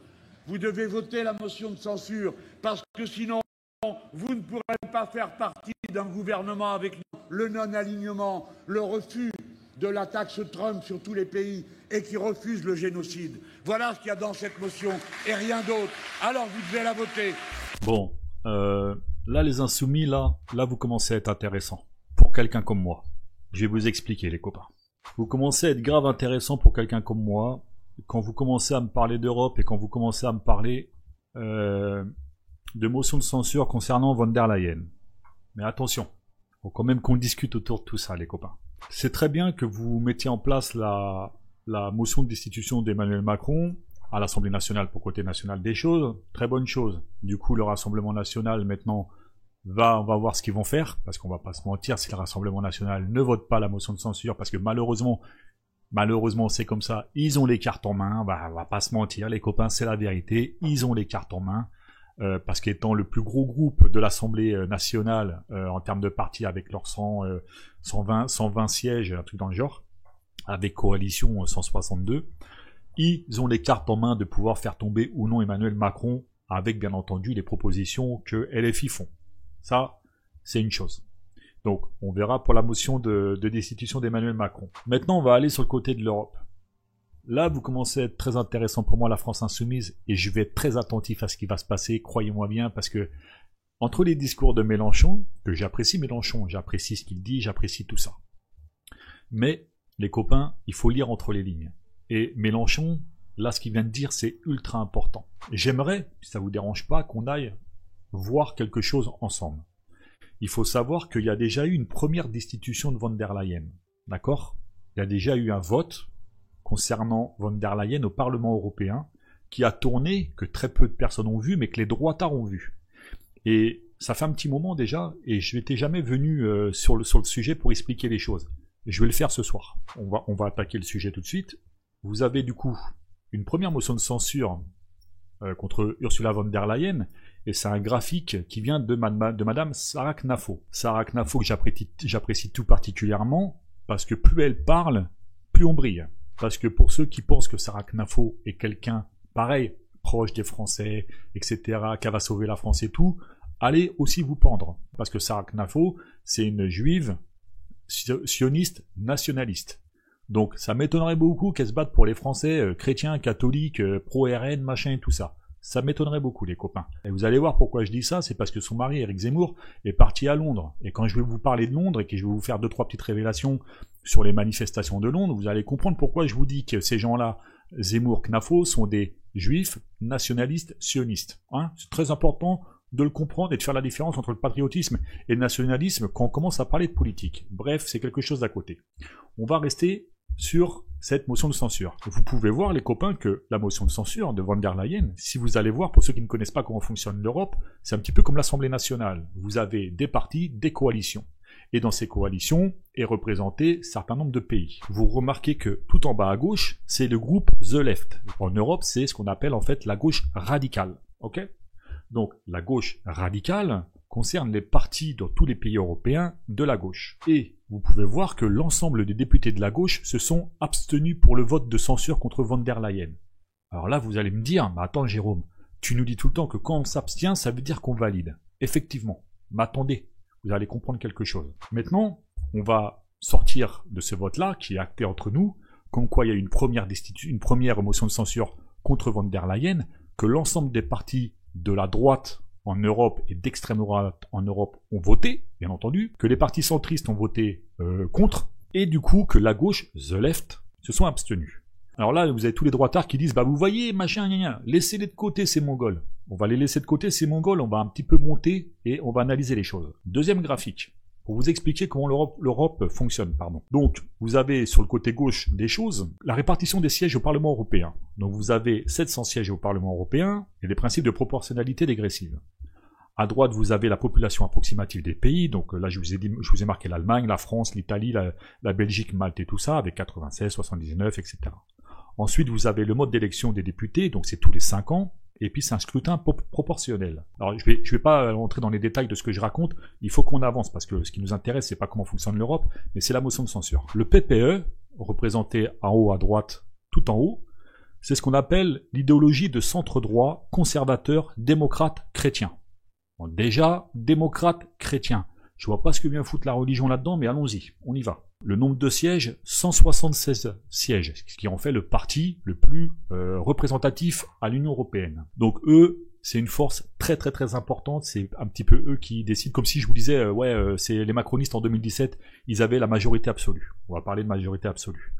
Vous devez voter la motion de censure parce que sinon, vous ne pourrez pas faire partie d'un gouvernement avec nous. Le non-alignement, le refus de la taxe Trump sur tous les pays et qui refuse le génocide. Voilà ce qu'il y a dans cette motion et rien d'autre. Alors vous devez la voter. Bon, là les insoumis, là vous commencez à être intéressant pour quelqu'un comme moi. Je vais vous expliquer les copains. Vous commencez à être grave intéressant pour quelqu'un comme moi quand vous commencez à me parler d'Europe et quand vous commencez à me parler de motion de censure concernant von der Leyen. Mais attention, faut quand même qu'on discute autour de tout ça, les copains. C'est très bien que vous mettiez en place la motion de destitution d'Emmanuel Macron à l'Assemblée nationale pour côté national des choses. Très bonne chose. Du coup, le Rassemblement national, maintenant, on va voir ce qu'ils vont faire, parce qu'on va pas se mentir, si le Rassemblement national ne vote pas la motion de censure, parce que malheureusement, Malheureusement, c'est comme ça. Ils ont les cartes en main. Bah, on va pas se mentir, les copains, c'est la vérité. Ils ont les cartes en main. Parce qu'étant le plus gros groupe de l'Assemblée nationale en termes de partis avec leurs 120 sièges, un truc dans le genre, avec coalition 162, ils ont les cartes en main de pouvoir faire tomber ou non Emmanuel Macron avec bien entendu les propositions que LFI font. Ça, c'est une chose. Donc, on verra pour la motion de destitution d'Emmanuel Macron. Maintenant, on va aller sur le côté de l'Europe. Là, vous commencez à être très intéressant pour moi, la France insoumise, et je vais être très attentif à ce qui va se passer, croyez-moi bien, parce que entre les discours de Mélenchon, que j'apprécie Mélenchon, j'apprécie ce qu'il dit, j'apprécie tout ça. Mais, les copains, il faut lire entre les lignes. Et Mélenchon, là, ce qu'il vient de dire, c'est ultra important. J'aimerais, si ça vous dérange pas, qu'on aille voir quelque chose ensemble. Il faut savoir qu'il y a déjà eu une première destitution de von der Leyen. D'accord ? Il y a déjà eu un vote concernant von der Leyen au Parlement européen, qui a tourné, que très peu de personnes ont vu, mais que les droitards ont vu. Et ça fait un petit moment déjà, et je n'étais jamais venu sur le sujet pour expliquer les choses. Et je vais le faire ce soir. On va attaquer le sujet tout de suite. Vous avez du coup une première motion de censure contre Ursula von der Leyen, et c'est un graphique qui vient de Madame Sarah Knafo. Sarah Knafo que j'apprécie tout particulièrement, parce que plus elle parle, plus on brille. Parce que pour ceux qui pensent que Sarah Knafo est quelqu'un pareil, proche des Français, etc., qu'elle va sauver la France et tout, allez aussi vous pendre. Parce que Sarah Knafo, c'est une juive sioniste nationaliste. Donc ça m'étonnerait beaucoup qu'elle se batte pour les Français chrétiens, catholiques, pro-RN, machin et tout ça. Ça m'étonnerait beaucoup, les copains. Et vous allez voir pourquoi je dis ça, c'est parce que son mari, Éric Zemmour, est parti à Londres. Et quand je vais vous parler de Londres et que je vais vous faire 2-3 petites révélations sur les manifestations de Londres, vous allez comprendre pourquoi je vous dis que ces gens-là, Zemmour, Knafo, sont des juifs nationalistes sionistes. Hein, c'est très important de le comprendre et de faire la différence entre le patriotisme et le nationalisme quand on commence à parler de politique. Bref, c'est quelque chose d'à côté. On va rester sur cette motion de censure. Vous pouvez voir, les copains, que la motion de censure de von der Leyen, si vous allez voir, pour ceux qui ne connaissent pas comment fonctionne l'Europe, c'est un petit peu comme l'Assemblée nationale. Vous avez des partis, des coalitions. Et dans ces coalitions est représenté un certain nombre de pays. Vous remarquez que tout en bas à gauche, c'est le groupe The Left. En Europe, c'est ce qu'on appelle en fait la gauche radicale. Ok ? Donc la gauche radicale concerne les partis dans tous les pays européens de la gauche. Et vous pouvez voir que l'ensemble des députés de la gauche se sont abstenus pour le vote de censure contre von der Leyen. Alors là, vous allez me dire, mais attends Jérôme, tu nous dis tout le temps que quand on s'abstient, ça veut dire qu'on valide. Effectivement. Mais attendez, vous allez comprendre quelque chose. Maintenant, on va sortir de ce vote-là, qui est acté entre nous, comme quoi il y a eu une première motion de censure contre von der Leyen, que l'ensemble des partis de la droite en Europe et d'extrême droite en Europe ont voté, bien entendu, que les partis centristes ont voté contre, et du coup que la gauche, The Left, se sont abstenus. Alors là, vous avez tous les droitards qui disent, bah vous voyez, machin, laissez-les de côté ces Mongols. On va les laisser de côté ces Mongols, on va un petit peu monter et on va analyser les choses. Deuxième graphique, pour vous expliquer comment l'Europe fonctionne. Donc, vous avez sur le côté gauche des choses, la répartition des sièges au Parlement européen. Donc vous avez 700 sièges au Parlement européen et les principes de proportionnalité dégressive. À droite, vous avez la population approximative des pays. Donc là, je vous ai marqué l'Allemagne, la France, l'Italie, la Belgique, Malte et tout ça, avec 96, 79, etc. Ensuite, vous avez le mode d'élection des députés, donc c'est tous les 5 ans. Et puis c'est un scrutin proportionnel. Alors je vais pas rentrer dans les détails de ce que je raconte, il faut qu'on avance, parce que ce qui nous intéresse, c'est pas comment fonctionne l'Europe, mais c'est la motion de censure. Le PPE, représenté en haut à droite, tout en haut, c'est ce qu'on appelle l'idéologie de centre-droit, conservateur, démocrate, chrétien. Bon, déjà, démocrate, chrétien. Je vois pas ce que vient foutre la religion là-dedans, mais allons-y, on y va. Le nombre de sièges, 176 sièges, ce qui en fait le parti le plus représentatif à l'Union européenne. Donc eux, c'est une force très très très importante, c'est un petit peu eux qui décident, comme si je vous disais, c'est les macronistes en 2017, ils avaient la majorité absolue. On va parler de majorité absolue.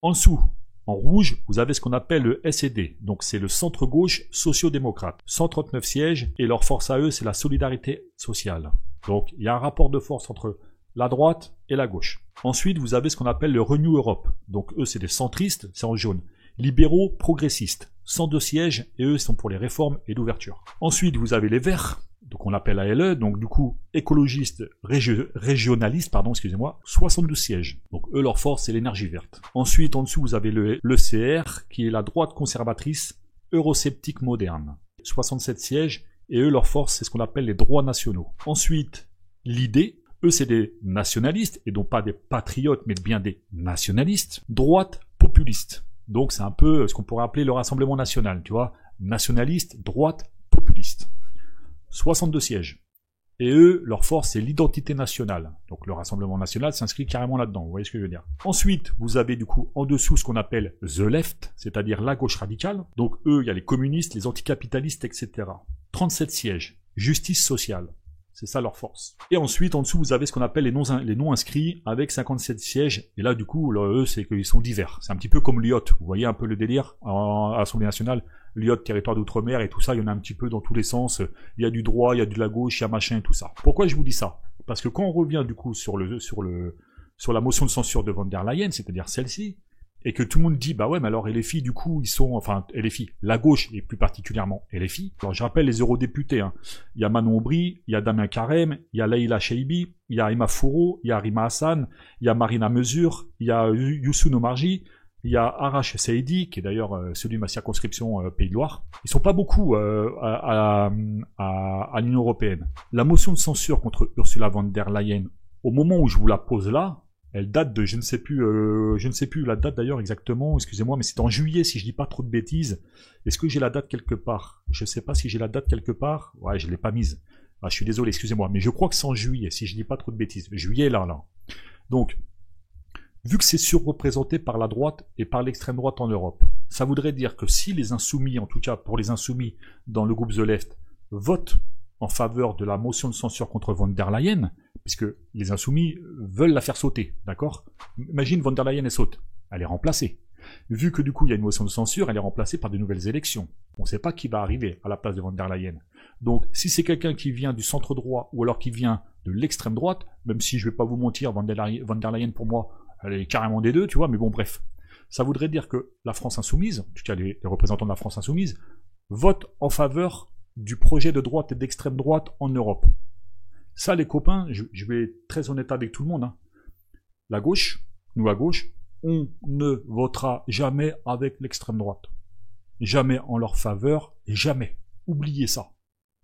En dessous, en rouge, vous avez ce qu'on appelle le SED, donc c'est le centre-gauche socio-démocrate. 139 sièges, et leur force à eux, c'est la solidarité sociale. Donc il y a un rapport de force entre la droite et la gauche. Ensuite, vous avez ce qu'on appelle le Renew Europe. Donc eux, c'est des centristes, c'est en jaune. Libéraux, progressistes. 102 sièges, et eux, sont pour les réformes et l'ouverture. Ensuite, vous avez les Verts. donc on l'appelle ALE, donc du coup écologiste régionaliste, pardon, excusez-moi, 62 sièges. Donc eux, leur force, c'est l'énergie verte. Ensuite, en dessous, vous avez l'ECR, qui est la droite conservatrice eurosceptique moderne. 67 sièges, et eux, leur force, c'est ce qu'on appelle les droits nationaux. Ensuite, l'ID, eux, c'est des nationalistes, et donc pas des patriotes, mais bien des nationalistes. Droite populiste. Donc c'est un peu ce qu'on pourrait appeler le Rassemblement national, tu vois. Nationaliste, droite, populiste. 62 sièges. Et eux, leur force, c'est l'identité nationale. Donc le Rassemblement national s'inscrit carrément là-dedans, vous voyez ce que je veux dire. Ensuite, vous avez du coup en dessous ce qu'on appelle The Left, c'est-à-dire la gauche radicale. Donc eux, il y a les communistes, les anticapitalistes, etc. 37 sièges. Justice sociale. C'est ça leur force. Et ensuite, en dessous, vous avez ce qu'on appelle les non inscrits avec 57 sièges. Et là, du coup, là, eux, c'est qu'ils sont divers. C'est un petit peu comme l'IOT. Vous voyez un peu le délire à l'Assemblée nationale. L'IOT, territoire d'outre-mer et tout ça, il y en a un petit peu dans tous les sens. Il y a du droit, il y a de la gauche, il y a machin et tout ça. Pourquoi je vous dis ça? Parce que quand on revient du coup sur la motion de censure de von der Leyen, c'est-à-dire celle-ci, et que tout le monde dit, bah ouais, mais alors LFI, du coup, ils sont, enfin, LFI, la gauche, et plus particulièrement LFI. Alors, je rappelle les eurodéputés, hein. Il y a Manon Aubry, il y a Damien Carême, il y a Leïla Chaibi, il y a Emma Fourreau, il y a Rima Hassan, il y a Marina Mesure, il y a Youssou Omarji, il y a Arash Saidi, qui est d'ailleurs celui de ma circonscription Pays de Loire. Ils sont pas beaucoup à l'Union Européenne. La motion de censure contre Ursula von der Leyen, au moment où je vous la pose là, elle date de, je ne sais plus la date d'ailleurs exactement, excusez-moi, mais c'est en juillet si je dis pas trop de bêtises. Est-ce que j'ai la date quelque part? Je sais pas si j'ai la date quelque part. Ouais, je l'ai pas mise. Ah, je suis désolé, excusez-moi, mais je crois que c'est en juillet, si je dis pas trop de bêtises. Juillet là. Donc, vu que c'est surreprésenté par la droite et par l'extrême droite en Europe, ça voudrait dire que si les insoumis, en tout cas pour les insoumis dans le groupe The Left, votent en faveur de la motion de censure contre von der Leyen, puisque les insoumis veulent la faire sauter, d'accord? Imagine von der Leyen elle saute, elle est remplacée. Vu que du coup il y a une motion de censure, elle est remplacée par de nouvelles élections. On ne sait pas qui va arriver à la place de von der Leyen. Donc si c'est quelqu'un qui vient du centre droit ou alors qui vient de l'extrême droite, même si je vais pas vous mentir, von der Leyen pour moi, elle est carrément des deux, tu vois, mais bon bref. Ça voudrait dire que la France insoumise, en tout cas les représentants de la France insoumise, votent en faveur du projet de droite et d'extrême droite en Europe. Ça, les copains, je vais être très honnête avec tout le monde. Hein. La gauche, nous à gauche, on ne votera jamais avec l'extrême droite. Jamais en leur faveur, et jamais. Oubliez ça.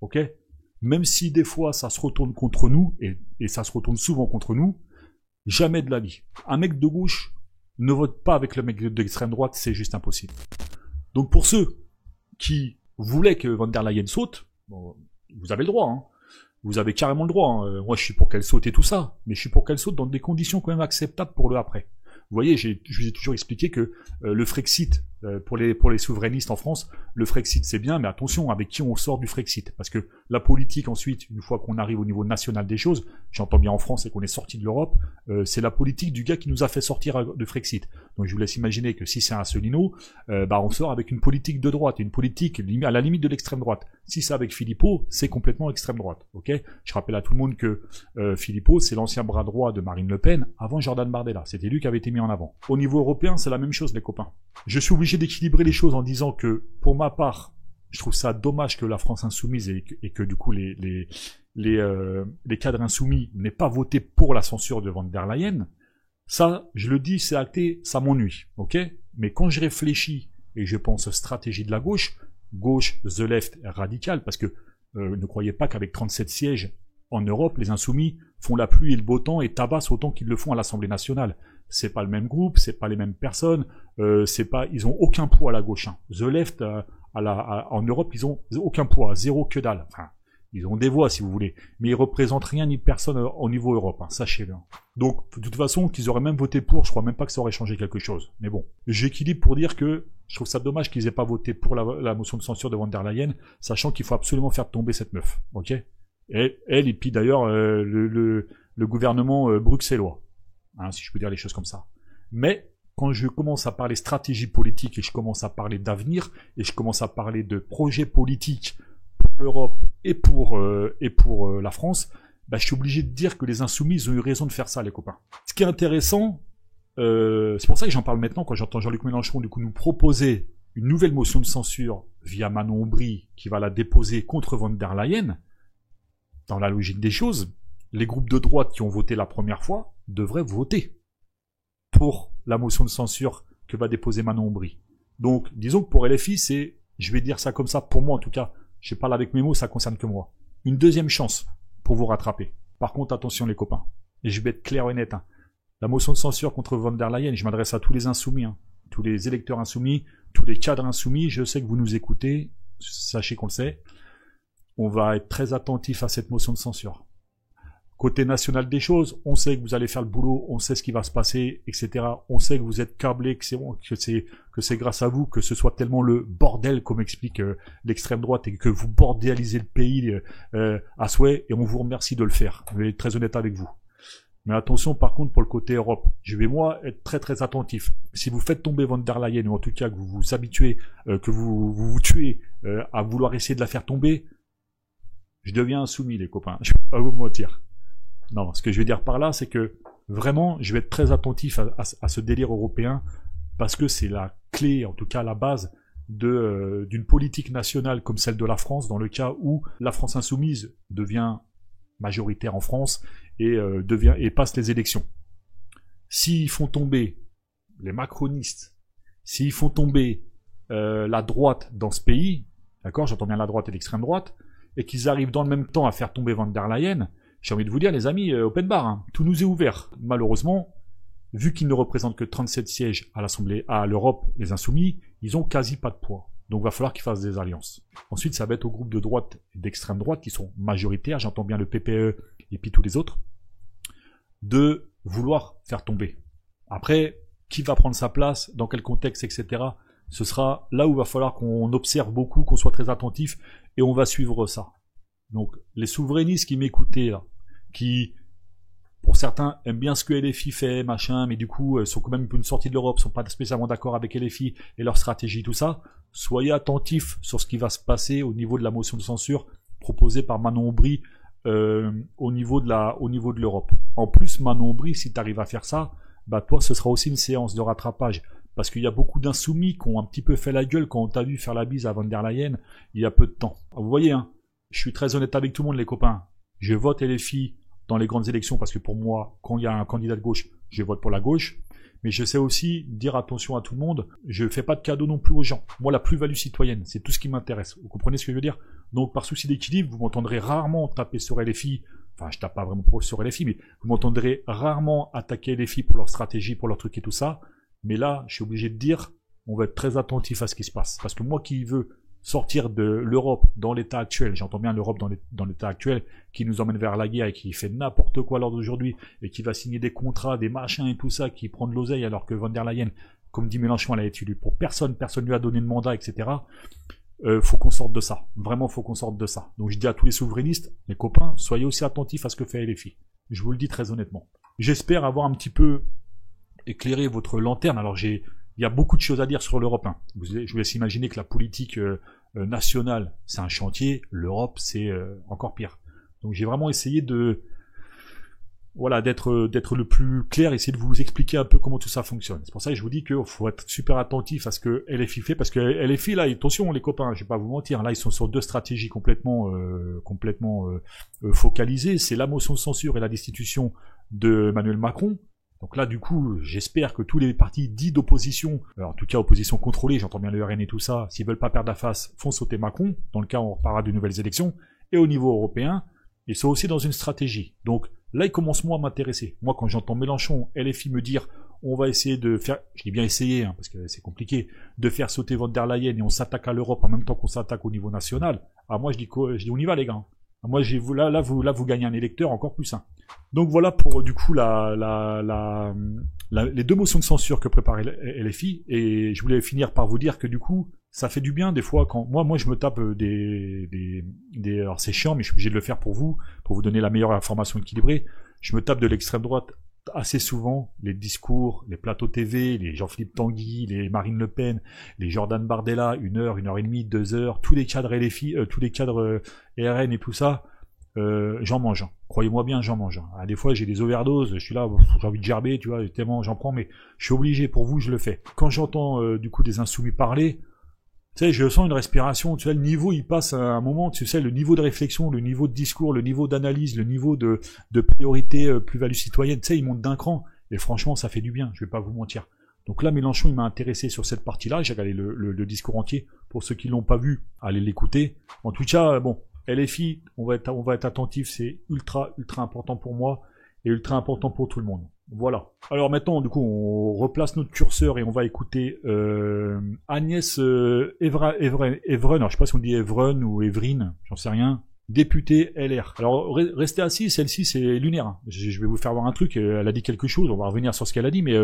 Ok? Même si des fois ça se retourne contre nous, et ça se retourne souvent contre nous, jamais de la vie. Un mec de gauche ne vote pas avec le mec d'extrême droite, c'est juste impossible. Donc pour ceux qui voulaient que von der Leyen saute, bon, vous avez le droit, hein. Vous avez carrément le droit, hein. Moi je suis pour qu'elle saute et tout ça, mais je suis pour qu'elle saute dans des conditions quand même acceptables pour le après. Vous voyez, je vous ai toujours expliqué que le Frexit, pour les souverainistes en France, le Frexit c'est bien, mais attention avec qui on sort du Frexit. Parce que la politique ensuite, une fois qu'on arrive au niveau national des choses, j'entends bien en France et qu'on est sorti de l'Europe, c'est la politique du gars qui nous a fait sortir de Frexit. Donc je vous laisse imaginer que si c'est un Asselineau, on sort avec une politique de droite, une politique à la limite de l'extrême droite. Si c'est avec Philippot, c'est complètement extrême droite. Ok ? Je rappelle à tout le monde que Philippot, c'est l'ancien bras droit de Marine Le Pen avant Jordan Bardella. C'était lui qui avait été mis en avant. Au niveau européen, c'est la même chose, les copains. Je suis obligé d'équilibrer les choses en disant que, pour ma part, je trouve ça dommage que la France insoumise et que du coup les cadres insoumis n'aient pas voté pour la censure de von der Leyen. Ça, je le dis, c'est acté, ça m'ennuie, ok ? Mais quand je réfléchis et je pense stratégie de la gauche, the left, radical, parce que ne croyez pas qu'avec 37 sièges en Europe, les insoumis font la pluie et le beau temps et tabassent autant qu'ils le font à l'Assemblée nationale. C'est pas le même groupe, c'est pas les mêmes personnes, ils ont aucun poids à la gauche. Hein. The left, en Europe, ils ont aucun poids, zéro que dalle. Enfin, ils ont des voix si vous voulez, mais ils représentent rien ni personne au niveau Europe, hein, sachez-le. Donc, de toute façon, qu'ils auraient même voté pour, je crois même pas que ça aurait changé quelque chose. Mais bon, j'équilibre pour dire que je trouve ça dommage qu'ils aient pas voté pour la motion de censure de von der Leyen, sachant qu'il faut absolument faire tomber cette meuf, ok ? Et puis d'ailleurs, le gouvernement bruxellois, hein, si je peux dire les choses comme ça. Mais, quand je commence à parler stratégie politique et je commence à parler d'avenir et je commence à parler de projets politiques pour l'Europe et pour la France, je suis obligé de dire que les insoumis ont eu raison de faire ça, les copains. Ce qui est intéressant, c'est pour ça que j'en parle maintenant quand j'entends Jean-Luc Mélenchon du coup nous proposer une nouvelle motion de censure via Manon Aubry qui va la déposer contre von der Leyen. dans la logique des choses, les groupes de droite qui ont voté la première fois devraient voter pour la motion de censure que va déposer Manon Aubry. Donc, disons que pour LFI, c'est, je vais dire ça comme ça, pour moi en tout cas, je parle avec mes mots, ça concerne que moi. Une deuxième chance pour vous rattraper. Par contre, attention les copains, et je vais être clair et net, hein. La motion de censure contre von der Leyen, je m'adresse à tous les insoumis, hein. Tous les électeurs insoumis, tous les cadres insoumis, je sais que vous nous écoutez, sachez qu'on le sait, on va être très attentif à cette motion de censure. Côté national des choses, on sait que vous allez faire le boulot, on sait ce qui va se passer, etc. On sait que vous êtes câblés, que c'est grâce à vous que ce soit tellement le bordel, comme explique l'extrême droite, et que vous bordélisez le pays à souhait, et on vous remercie de le faire. Je vais être très honnête avec vous. Mais attention par contre pour le côté Europe. Je vais moi être très très attentif. Si vous faites tomber von der Leyen, ou en tout cas que vous vous habituez, que vous tuez à vouloir essayer de la faire tomber, je deviens insoumis les copains, je ne vais pas vous mentir. Non, ce que je veux dire par là, c'est que vraiment, je vais être très attentif à ce délire européen, parce que c'est la clé, en tout cas la base, d'une politique nationale comme celle de la France, dans le cas où la France insoumise devient majoritaire en France et passe les élections. S'ils font tomber les macronistes, s'ils font tomber la droite dans ce pays, d'accord, j'entends bien la droite et l'extrême droite, et qu'ils arrivent dans le même temps à faire tomber von der Leyen, j'ai envie de vous dire, les amis, open bar, hein, tout nous est ouvert. Malheureusement, vu qu'ils ne représentent que 37 sièges à l'Assemblée, à l'Europe, les insoumis, ils ont quasi pas de poids. Donc il va falloir qu'ils fassent des alliances. Ensuite, ça va être au groupe de droite et d'extrême droite qui sont majoritaires, j'entends bien le PPE et puis tous les autres, de vouloir faire tomber. Après, qui va prendre sa place, dans quel contexte, etc. Ce sera là où il va falloir qu'on observe beaucoup, qu'on soit très attentif, et on va suivre ça. Donc, les souverainistes qui m'écoutaient, là, qui, pour certains, aiment bien ce que LFI fait, machin, mais du coup, sont quand même une sortie de l'Europe, sont pas spécialement d'accord avec LFI et leur stratégie, tout ça, soyez attentifs sur ce qui va se passer au niveau de la motion de censure proposée par Manon Aubry au niveau de l'Europe. En plus, Manon Aubry, si tu arrives à faire ça, bah toi, ce sera aussi une séance de rattrapage. Parce qu'il y a beaucoup d'insoumis qui ont un petit peu fait la gueule quand on t'a vu faire la bise à von der Leyen il y a peu de temps. Vous voyez, hein, je suis très honnête avec tout le monde, les copains. Je vote LFI dans les grandes élections parce que pour moi, quand il y a un candidat de gauche, je vote pour la gauche. Mais je sais aussi dire attention à tout le monde. Je ne fais pas de cadeau non plus aux gens. Moi, la plus-value citoyenne, c'est tout ce qui m'intéresse. Vous comprenez ce que je veux dire? Donc, par souci d'équilibre, vous m'entendrez rarement taper sur LFI. Enfin, je tape pas vraiment sur LFI, mais vous m'entendrez rarement attaquer LFI pour leur stratégie, pour leur truc et tout ça. Mais là, je suis obligé de dire, on va être très attentif à ce qui se passe. Parce que moi qui veux sortir de l'Europe dans l'état actuel, j'entends bien l'Europe dans l'état actuel, qui nous emmène vers la guerre et qui fait n'importe quoi à l'heure d'aujourd'hui, et qui va signer des contrats, des machins et tout ça, qui prend de l'oseille, alors que von der Leyen, comme dit Mélenchon, elle a été élue pour personne lui a donné de mandat, etc. Faut qu'on sorte de ça. Vraiment, faut qu'on sorte de ça. Donc je dis à tous les souverainistes, les copains, soyez aussi attentifs à ce que fait LFI. Je vous le dis très honnêtement. J'espère avoir un petit peu éclairé votre lanterne. Alors il y a beaucoup de choses à dire sur l'Europe. Hein. Je vous laisse imaginer que la politique nationale, c'est un chantier. L'Europe, c'est encore pire. Donc j'ai vraiment essayé d'être le plus clair, essayer de vous expliquer un peu comment tout ça fonctionne. C'est pour ça que je vous dis qu'il faut être super attentif à ce que LFI fait, parce que LFI, là, attention les copains, je vais pas vous mentir, là ils sont sur deux stratégies complètement focalisées. C'est la motion de censure et la destitution de Emmanuel Macron. Donc là, du coup, j'espère que tous les partis dits d'opposition, en tout cas opposition contrôlée, j'entends bien le RN et tout ça, s'ils veulent pas perdre la face, font sauter Macron. Dans le cas où on reparlera de nouvelles élections. Et au niveau européen, ils sont aussi dans une stratégie. Donc là, ils commencent moi à m'intéresser. Moi, quand j'entends Mélenchon, LFI me dire, on va essayer de faire, je dis bien essayer, hein, parce que c'est compliqué, de faire sauter von der Leyen et on s'attaque à l'Europe en même temps qu'on s'attaque au niveau national. Ah, moi, je dis on y va, les gars. Moi, là, vous gagnez un électeur encore plus. Hein. Donc voilà pour du coup les deux motions de censure que prépare LFI. Et je voulais finir par vous dire que du coup, ça fait du bien des fois quand moi je me tape alors c'est chiant, mais je suis obligé de le faire pour vous donner la meilleure information équilibrée. Je me tape de l'extrême droite assez souvent les discours, les plateaux TV, les Jean-Philippe Tanguy, les Marine Le Pen, les Jordan Bardella, 1 heure, 1 heure et demie, 2 heures, tous les cadres LFI, tous les cadres RN et tout ça, j'en mange. Hein. Croyez-moi bien, j'en mange. Hein. Des fois, j'ai des overdoses, je suis là, j'ai envie de gerber, tu vois, tellement j'en prends, mais je suis obligé, pour vous, je le fais. Quand j'entends du coup des insoumis parler, Tu sais, je sens une respiration, tu sais, le niveau, il passe à un moment, tu sais, le niveau de réflexion, le niveau de discours, le niveau d'analyse, le niveau de priorité plus-value citoyenne, tu sais, il monte d'un cran. Et franchement, ça fait du bien, je vais pas vous mentir. Donc là, Mélenchon, il m'a intéressé sur cette partie-là. J'ai regardé le discours entier. Pour ceux qui l'ont pas vu, allez l'écouter. En tout cas, bon, LFI, on va être attentif. C'est ultra important pour moi et ultra important pour tout le monde. Voilà. Alors maintenant, du coup, on replace notre curseur et on va écouter Agnès Evren. Alors, je sais pas si on dit Evren ou Evelyne, j'en sais rien. Députée LR. Alors, restez assis, celle-ci, c'est lunaire. Hein. Je vais vous faire voir un truc. Elle a dit quelque chose, on va revenir sur ce qu'elle a dit, mais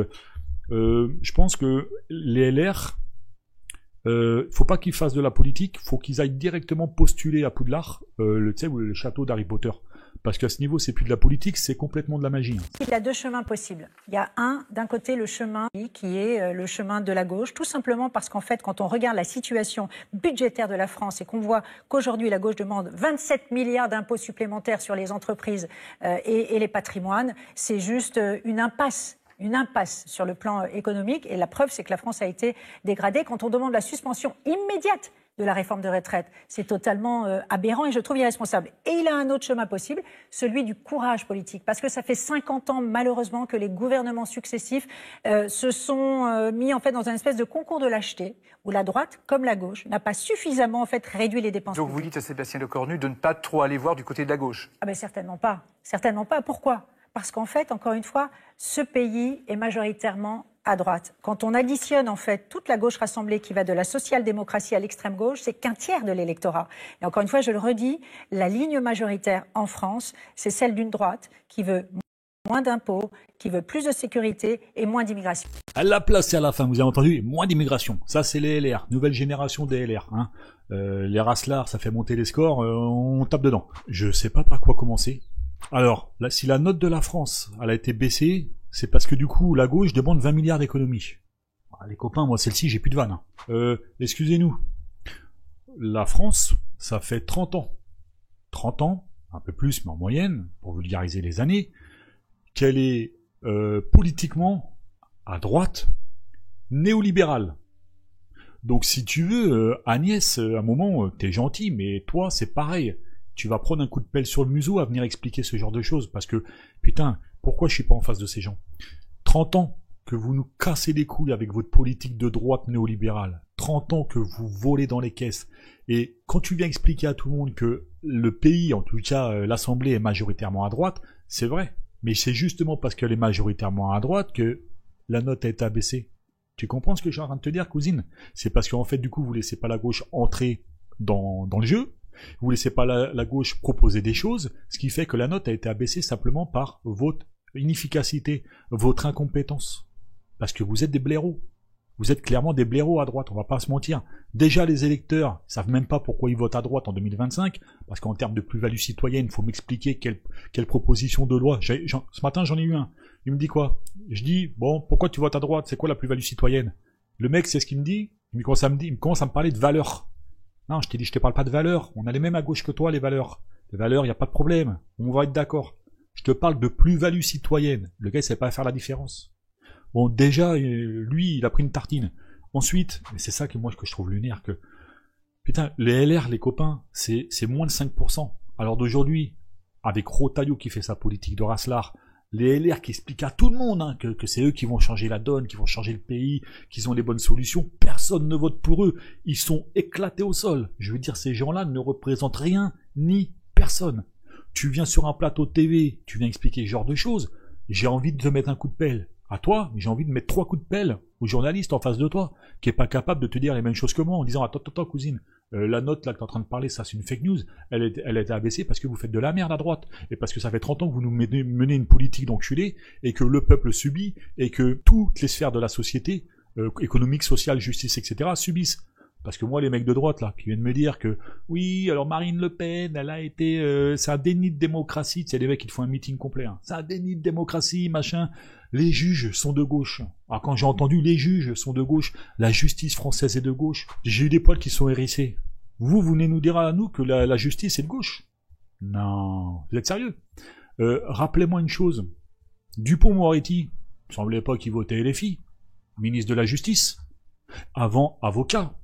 je pense que les LR, faut pas qu'ils fassent de la politique, faut qu'ils aillent directement postuler à Poudlard, tu sais, le château d'Harry Potter. Parce qu'à ce niveau, c'est plus de la politique, c'est complètement de la magie. Il y a deux chemins possibles. Il y a d'un côté, le chemin qui est le chemin de la gauche, tout simplement parce qu'en fait, quand on regarde la situation budgétaire de la France et qu'on voit qu'aujourd'hui, la gauche demande 27 milliards d'impôts supplémentaires sur les entreprises et les patrimoines, c'est juste une impasse sur le plan économique. Et la preuve, c'est que la France a été dégradée. Quand on demande la suspension immédiate de la réforme de retraite, c'est totalement aberrant et je trouve irresponsable. Et il a un autre chemin possible, celui du courage politique. Parce que ça fait 50 ans, malheureusement, que les gouvernements successifs se sont mis en fait dans une espèce de concours de lâcheté, où la droite, comme la gauche, n'a pas suffisamment en fait réduit les dépenses. Donc vous dites à Sébastien Lecornu de ne pas trop aller voir du côté de la gauche? Ah ben certainement pas. Certainement pas. Pourquoi ? Parce qu'en fait, encore une fois, ce pays est majoritairement à droite. Quand on additionne en fait toute la gauche rassemblée qui va de la social-démocratie à l'extrême gauche, c'est qu'un tiers de l'électorat. Et encore une fois, je le redis, la ligne majoritaire en France, c'est celle d'une droite qui veut moins d'impôts, qui veut plus de sécurité et moins d'immigration. Elle l'a placé à la fin, vous avez entendu, moins d'immigration. Ça, c'est les LR, nouvelle génération des LR. Hein. Les Raslards, ça fait monter les scores, on tape dedans. Je sais pas par quoi commencer. Alors, là, si la note de la France, elle a été baissée, c'est parce que du coup, la gauche demande 20 milliards d'économies. Les copains, moi, celle-ci, j'ai plus de vanne. Excusez-nous. La France, ça fait 30 ans. 30 ans, un peu plus, mais en moyenne, pour vulgariser les années, qu'elle est politiquement à droite, néolibérale. Donc, si tu veux, Agnès, à un moment, t'es gentil, mais toi, c'est pareil. Tu vas prendre un coup de pelle sur le museau à venir expliquer ce genre de choses, parce que, putain, pourquoi je suis pas en face de ces gens? 30 ans que vous nous cassez les couilles avec votre politique de droite néolibérale, 30 ans que vous volez dans les caisses, et quand tu viens expliquer à tout le monde que le pays, en tout cas l'Assemblée, est majoritairement à droite, c'est vrai, mais c'est justement parce qu'elle est majoritairement à droite que la note a été abaissée. Tu comprends ce que je suis en train de te dire, cousine? C'est parce qu'en fait, du coup, vous laissez pas la gauche entrer dans le jeu, vous laissez pas la gauche proposer des choses, ce qui fait que la note a été abaissée simplement par votre inefficacité, votre incompétence. Parce que vous êtes des blaireaux. Vous êtes clairement des blaireaux à droite, on va pas se mentir. Déjà, les électeurs savent même pas pourquoi ils votent à droite en 2025, parce qu'en termes de plus-value citoyenne, il faut m'expliquer quelle proposition de loi. Ce matin, j'en ai eu un. Il me dit quoi? Je dis, bon, pourquoi tu votes à droite? C'est quoi la plus-value citoyenne? Le mec, c'est ce qu'il me dit. Il commence à me parler de valeurs. Non, je t'ai dit, je te parle pas de valeurs. On a les mêmes à gauche que toi, les valeurs. Les valeurs, il n'y a pas de problème. On va être d'accord. Je te parle de plus-value citoyenne. Le gars, il sait pas faire la différence. Bon, déjà, lui, il a pris une tartine. Ensuite, mais c'est ça que moi, que je trouve lunaire, que, putain, les LR, les copains, c'est moins de 5%. Alors d'aujourd'hui, avec Rotaillot qui fait sa politique de Raslar, les LR qui expliquent à tout le monde hein, que c'est eux qui vont changer la donne, qui vont changer le pays, qu'ils ont les bonnes solutions, personne ne vote pour eux. Ils sont éclatés au sol. Je veux dire, ces gens-là ne représentent rien, ni personne. Tu viens sur un plateau de TV, tu viens expliquer ce genre de choses, j'ai envie de te mettre un coup de pelle. À toi, mais j'ai envie de mettre 3 coups de pelle au journaliste en face de toi, qui est pas capable de te dire les mêmes choses que moi, en disant attends, cousine, la note là que t'es en train de parler, ça c'est une fake news, elle a été abaissée parce que vous faites de la merde à droite, et parce que ça fait 30 ans que vous nous menez une politique d'enculés, et que le peuple subit, et que toutes les sphères de la société, économique, sociale, justice, etc., subissent. Parce que moi, les mecs de droite, là, qui viennent me dire que, oui, alors Marine Le Pen, elle a été, c'est un déni de démocratie, c'est des mecs qui te font un meeting complet, hein. C'est un déni de démocratie, machin. Les juges sont de gauche. Alors quand j'ai entendu les juges sont de gauche, la justice française est de gauche, j'ai eu des poils qui sont hérissés. Vous venez nous dire à nous que la justice est de gauche? Non, vous êtes sérieux? Rappelez-moi une chose. Dupond-Moretti, il semblait pas qu'il votait LFI, ministre de la Justice, avant avocat.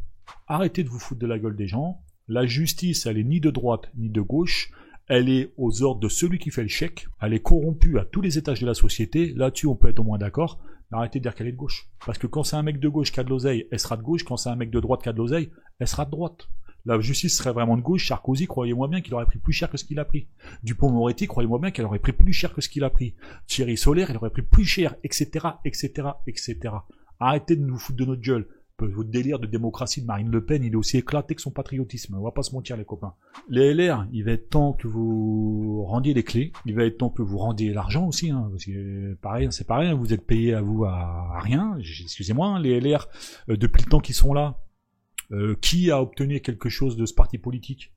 Arrêtez de vous foutre de la gueule des gens. La justice, elle est ni de droite ni de gauche. Elle est aux ordres de celui qui fait le chèque. Elle est corrompue à tous les étages de la société. Là-dessus, on peut être au moins d'accord. Mais arrêtez de dire qu'elle est de gauche. Parce que quand c'est un mec de gauche qui a de l'oseille, elle sera de gauche. Quand c'est un mec de droite qui a de l'oseille, elle sera de droite. La justice serait vraiment de gauche. Sarkozy, croyez-moi bien qu'il aurait pris plus cher que ce qu'il a pris. Dupond-Moretti, croyez-moi bien qu'elle aurait pris plus cher que ce qu'il a pris. Thierry Solaire, il aurait pris plus cher, etc., etc., etc. Arrêtez de nous foutre de notre gueule. Votre délire de démocratie de Marine Le Pen, il est aussi éclaté que son patriotisme. On va pas se mentir, les copains. Les LR, il va être temps que vous rendiez les clés. Il va être temps que vous rendiez l'argent aussi, hein, parce que pareil, c'est pareil, vous êtes payés à rien. Excusez-moi, hein, les LR, depuis le temps qu'ils sont là, qui a obtenu quelque chose de ce parti politique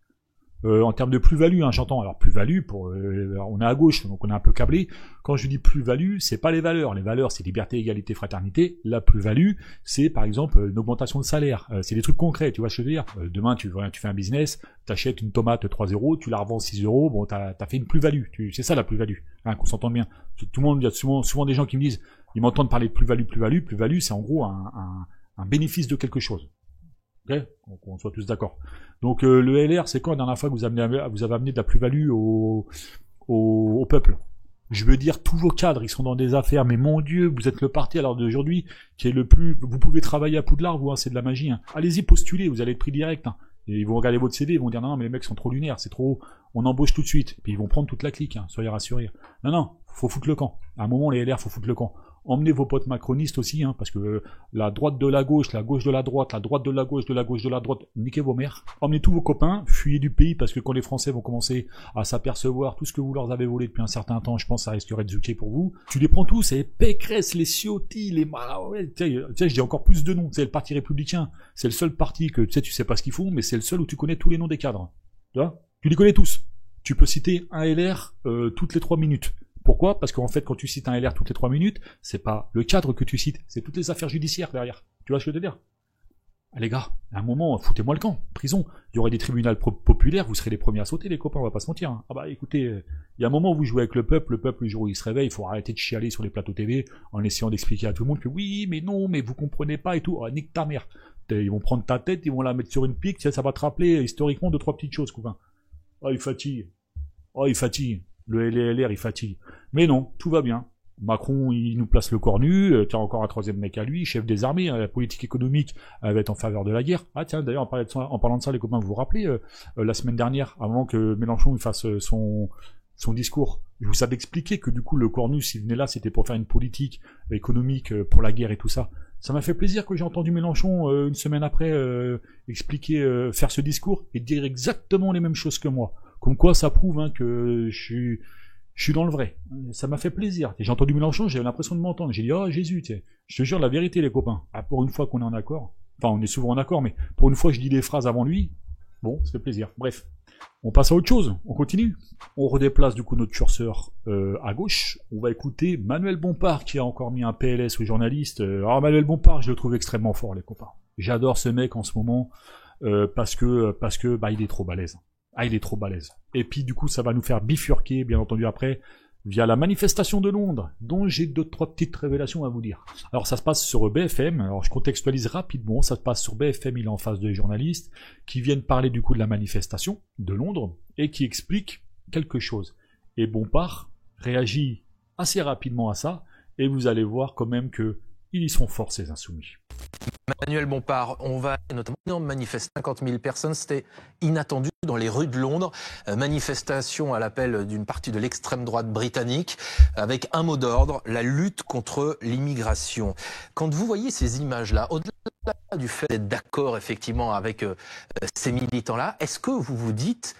en termes de plus-value, hein, j'entends. Alors plus-value, on est à gauche, donc on est un peu câblé. Quand je dis plus-value, c'est pas les valeurs. Les valeurs, c'est liberté, égalité, fraternité. La plus-value, c'est par exemple une augmentation de salaire. C'est des trucs concrets, tu vois ce que je veux dire. Demain, tu fais un business, t'achètes une tomate 3 €, tu la revends 6 €, bon, t'as fait une plus-value. C'est ça la plus-value, hein, qu'on s'entende bien. Tout le monde, il y a souvent des gens qui me disent, ils m'entendent parler de plus-value. Plus-value, c'est en gros un bénéfice de quelque chose. Okay, on soit tous d'accord. Donc le LR, c'est quand la dernière fois que vous avez amené de la plus-value au peuple? Je veux dire, tous vos cadres, ils sont dans des affaires, mais mon Dieu, vous êtes le parti à l'heure d'aujourd'hui qui est le plus... Vous pouvez travailler à Poudlard, vous, hein, c'est de la magie. Hein. Allez-y, postulez, vous allez être pris direct. Hein. Et ils vont regarder votre CV, ils vont dire non, mais les mecs sont trop lunaires, c'est trop... On embauche tout de suite. Puis ils vont prendre toute la clique, hein, soyez rassurés. Non, faut foutre le camp. À un moment, les LR, faut foutre le camp. Emmenez vos potes macronistes aussi, hein, parce que la droite de la gauche de la droite, la droite de la gauche de la droite, niquez vos mères. Emmenez tous vos copains, fuyez du pays, parce que quand les Français vont commencer à s'apercevoir tout ce que vous leur avez volé depuis un certain temps, je pense que ça risquerait de zucker pour vous. Tu les prends tous, c'est Pécresse, les Ciotti, les Marawel, tu sais, je dis encore plus de noms, c'est le parti républicain, c'est le seul parti que, tu sais pas ce qu'ils font, mais c'est le seul où tu connais tous les noms des cadres. Tu vois, tu les connais tous. Tu peux citer un LR toutes les 3 minutes. Pourquoi? Parce qu'en fait, quand tu cites un LR toutes les 3 minutes, c'est pas le cadre que tu cites, c'est toutes les affaires judiciaires derrière. Tu vois ce que je veux dire? Ah, les gars, à un moment, foutez-moi le camp, prison. Il y aurait des tribunaux populaires, vous serez les premiers à sauter, les copains, on va pas se mentir. Hein. Ah bah écoutez, il y a un moment où vous jouez avec le peuple, le jour où il se réveille, il faut arrêter de chialer sur les plateaux TV en essayant d'expliquer à tout le monde que oui, mais non, mais vous comprenez pas et tout. Oh, nique ta mère. Ils vont prendre ta tête, ils vont la mettre sur une pique, ça va te rappeler historiquement 2-3 petites choses, copain. Oh, il fatigue. Le LR, il fatigue. Mais non, tout va bien. Macron, il nous place le corps nu, tiens, encore un troisième mec à lui, chef des armées, la politique économique, elle va être en faveur de la guerre. Ah tiens, d'ailleurs, en parlant de ça, les copains, vous vous rappelez, la semaine dernière, avant que Mélenchon il fasse son discours, je vous avais expliqué que du coup, le corps nu, s'il venait là, c'était pour faire une politique économique pour la guerre et tout ça. Ça m'a fait plaisir que j'ai entendu Mélenchon, une semaine après, expliquer, faire ce discours et dire exactement les mêmes choses que moi. Comme quoi, ça prouve hein, que je suis dans le vrai. Ça m'a fait plaisir. Et j'ai entendu Mélenchon, j'avais l'impression de m'entendre. J'ai dit, oh Jésus, je te jure la vérité, les copains. Ah, pour une fois qu'on est en accord, enfin on est souvent en accord, mais pour une fois je dis des phrases avant lui, bon, ça fait plaisir. Bref, on passe à autre chose, on continue. On redéplace du coup notre curseur à gauche. On va écouter Manuel Bompard qui a encore mis un PLS aux journalistes. Alors Manuel Bompard, je le trouve extrêmement fort, les copains. J'adore ce mec en ce moment parce que bah il est trop balèze. Ah, il est trop balèze. Et puis, du coup, ça va nous faire bifurquer, bien entendu, après, via la manifestation de Londres, dont j'ai 2-3 petites révélations à vous dire. Alors, ça se passe sur BFM. Alors, je contextualise rapidement. Ça se passe sur BFM. Il est en face de journalistes qui viennent parler, du coup, de la manifestation de Londres et qui expliquent quelque chose. Et Bompard réagit assez rapidement à ça. Et vous allez voir quand même que ils y sont forts, ces insoumis. Manuel Bompard, on va notamment manifester 50 000 personnes, c'était inattendu dans les rues de Londres. Manifestation à l'appel d'une partie de l'extrême droite britannique, avec un mot d'ordre, la lutte contre l'immigration. Quand vous voyez ces images-là, au-delà du fait d'être d'accord effectivement avec ces militants-là, est-ce que vous vous dites,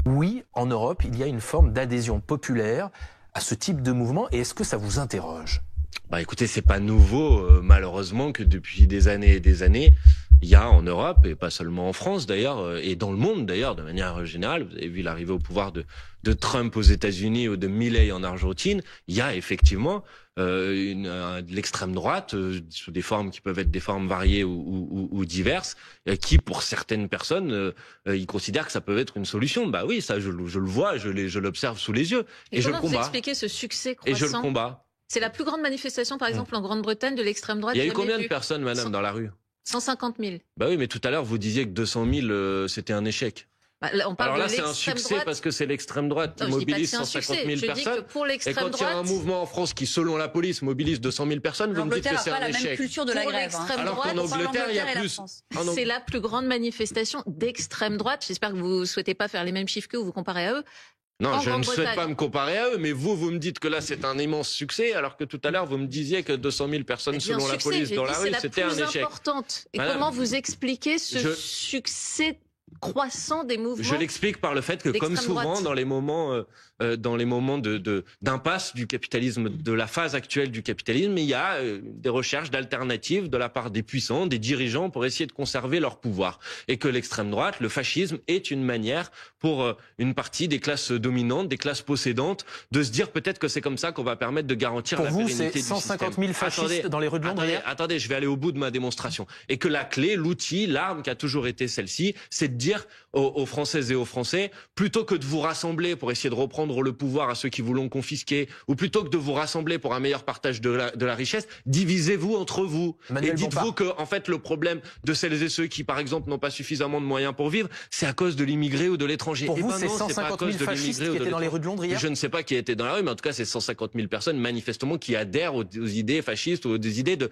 oui, en Europe, il y a une forme d'adhésion populaire à ce type de mouvement, et est-ce que ça vous interroge ? Bah écoutez, c'est pas nouveau malheureusement que depuis des années et des années, il y a en Europe et pas seulement en France d'ailleurs et dans le monde d'ailleurs de manière générale, vous avez vu l'arrivée au pouvoir de Trump aux États-Unis ou de Milei en Argentine, il y a effectivement de l'extrême droite sous des formes qui peuvent être des formes variées ou diverses, qui pour certaines personnes ils considèrent que ça peut être une solution. Bah oui, ça je le vois, je l'observe sous les yeux et je le combats. Comment vous expliquez ce succès croissant ? Et je le combats. C'est la plus grande manifestation, par exemple, en Grande-Bretagne de l'extrême droite. Il y a eu combien de personnes, madame, dans la rue ? 150 000. Bah oui, mais tout à l'heure, vous disiez que 200 000, c'était un échec. Là, on parle Alors là, de c'est un l'extrême succès droite. parce que c'est l'extrême droite qui Non, je dis pas que mobilise c'est un 150 succès. 000 Je dis personnes. que pour Et l'extrême quand il y a un droite- mouvement en France qui, selon la police, mobilise 200 000 personnes, vous me dites que c'est un la même échec. culture de la Pour grève. l'extrême Alors droite, qu'en Angleterre, il y a plus. c'est la plus grande manifestation d'extrême droite. J'espère que vous souhaitez pas faire les mêmes chiffres qu'eux ou vous comparez à eux. Non, En je ne Grande-Bretagne. souhaite pas me comparer à eux, mais vous me dites que là, c'est un immense succès, alors que tout à l'heure, vous me disiez que 200 000 personnes, J'ai dit un selon la succès, police, j'ai dans dit la c'est rue, la c'était un plus échec. importante. Et Madame, comment vous expliquez ce je- succès croissant des mouvements? Je l'explique par le fait que, comme d'extrême souvent droite. dans les moments d'impasse du capitalisme, de la phase actuelle du capitalisme, il y a des recherches d'alternatives de la part des puissants, des dirigeants, pour essayer de conserver leur pouvoir. Et que l'extrême droite, le fascisme, est une manière pour une partie des classes dominantes, des classes possédantes, de se dire peut-être que c'est comme ça qu'on va permettre de garantir Pour la vous, pérennité c'est du 150 000 système. fascistes dans les rues de Londres hier ? Attendez, je vais aller au bout de ma démonstration. Et que la clé, l'outil, l'arme qui a toujours été celle-ci, c'est de dire aux Françaises et aux Français, plutôt que de vous rassembler pour essayer de reprendre le pouvoir à ceux qui vous l'ont confisqué, ou plutôt que de vous rassembler pour un meilleur partage de la richesse, divisez-vous entre vous. Emmanuel Et dites-vous Bompard. que, en fait, le problème de celles et ceux qui, par exemple, n'ont pas suffisamment de moyens pour vivre, c'est à cause de l'immigré ou de l'étranger. Pour Eh vous, ben c'est non, pas à 150 000 cause de fascistes l'immigré ou qui de étaient dans les l'étranger. rues de Londres hier ? Je ne sais pas qui étaient dans la rue, mais en tout cas, c'est 150 000 personnes, manifestement, qui adhèrent aux idées fascistes ou aux idées de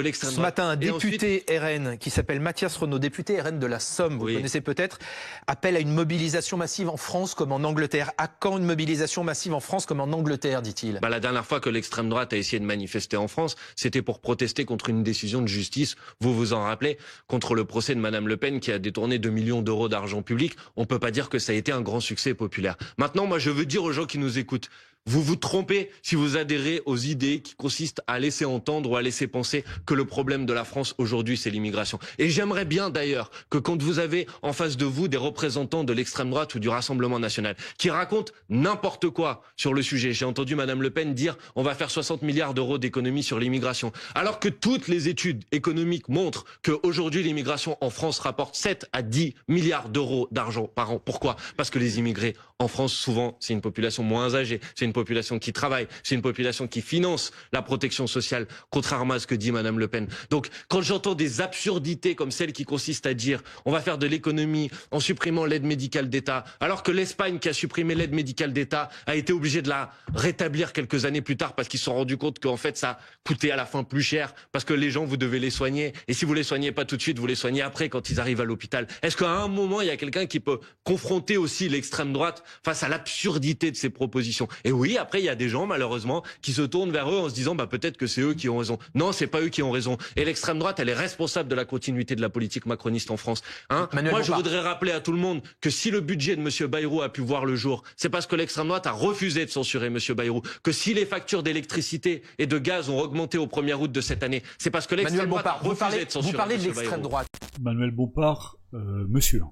l'extrême Ce droite. matin, un Et ensuite- député RN qui s'appelle Mathias Renaud, député RN de la Somme, vous Oui. le connaissez peut-être, appelle à une mobilisation massive en France comme en Angleterre. À quand une mobilisation massive en France comme en Angleterre, dit-il ? La dernière fois que l'extrême droite a essayé de manifester en France, c'était pour protester contre une décision de justice, vous vous en rappelez, contre le procès de Madame Le Pen qui a détourné 2 millions d'euros d'argent public. On peut pas dire que ça a été un grand succès populaire. Maintenant, moi, je veux dire aux gens qui nous écoutent, vous vous trompez si vous adhérez aux idées qui consistent à laisser entendre ou à laisser penser que le problème de la France aujourd'hui, c'est l'immigration. Et j'aimerais bien d'ailleurs que quand vous avez en face de vous des représentants de l'extrême droite ou du Rassemblement national qui racontent n'importe quoi sur le sujet. J'ai entendu Madame Le Pen dire on va faire 60 milliards d'euros d'économies sur l'immigration. Alors que toutes les études économiques montrent qu'aujourd'hui l'immigration en France rapporte 7 à 10 milliards d'euros d'argent par an. Pourquoi ? Parce que les immigrés en France, souvent, c'est une population moins âgée, c'est une population qui travaille, c'est une population qui finance la protection sociale, contrairement à ce que dit Madame Le Pen. Donc, quand j'entends des absurdités comme celle qui consiste à dire on va faire de l'économie en supprimant l'aide médicale d'État, alors que l'Espagne qui a supprimé l'aide médicale d'État a été obligée de la rétablir quelques années plus tard parce qu'ils se sont rendus compte qu'en fait ça coûtait à la fin plus cher parce que les gens, vous devez les soigner et si vous les soignez pas tout de suite, vous les soignez après quand ils arrivent à l'hôpital. Est-ce qu'à un moment il y a quelqu'un qui peut confronter aussi l'extrême droite face à l'absurdité de ces propositions? Et oui, après il y a des gens malheureusement qui se tournent vers eux en se disant peut-être que c'est eux qui ont raison. Non, c'est pas eux qui ont raison. Et l'extrême droite, elle est responsable de la continuité de la politique macroniste en France. Moi, je voudrais rappeler à tout le monde que si le budget de M. Bayrou a pu voir le jour, c'est parce que l'extrême droite a refusé de censurer M. Bayrou. Que si les factures d'électricité et de gaz ont augmenté au 1er août de cette année, c'est parce que l'extrême droite a refusé de censurer vous parlez de M. l'extrême Bayrou. droite. Manuel Bompard, monsieur.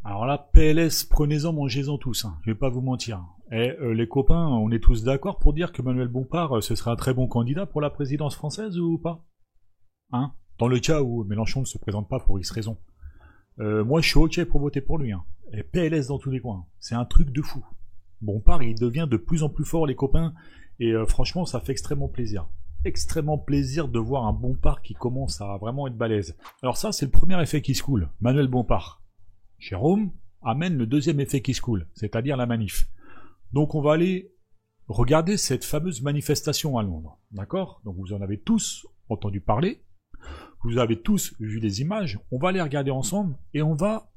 Alors là, PLS, prenez-en, mangez-en tous. Je vais pas vous mentir. Et les copains, on est tous d'accord pour dire que Manuel Bompard, ce serait un très bon candidat pour la présidence française ou pas ? Dans le cas où Mélenchon ne se présente pas pour X raison. Moi, je suis ok pour voter pour lui. Et PLS dans tous les coins. C'est un truc de fou. Bompard, il devient de plus en plus fort, les copains. Et franchement, ça fait extrêmement plaisir. Extrêmement plaisir de voir un Bompard qui commence à vraiment être balèze. Alors ça, c'est le premier effet qui se coule. Manuel Bompard. Jérôme amène le deuxième effet qui se coule, c'est-à-dire la manif. Donc on va aller regarder cette fameuse manifestation à Londres. D'accord ? Donc vous en avez tous entendu parler. Vous avez tous vu les images. On va les regarder ensemble et on va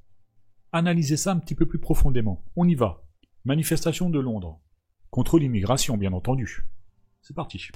analyser ça un petit peu plus profondément. On y va. Manifestation de Londres. Contre l'immigration, bien entendu. C'est parti.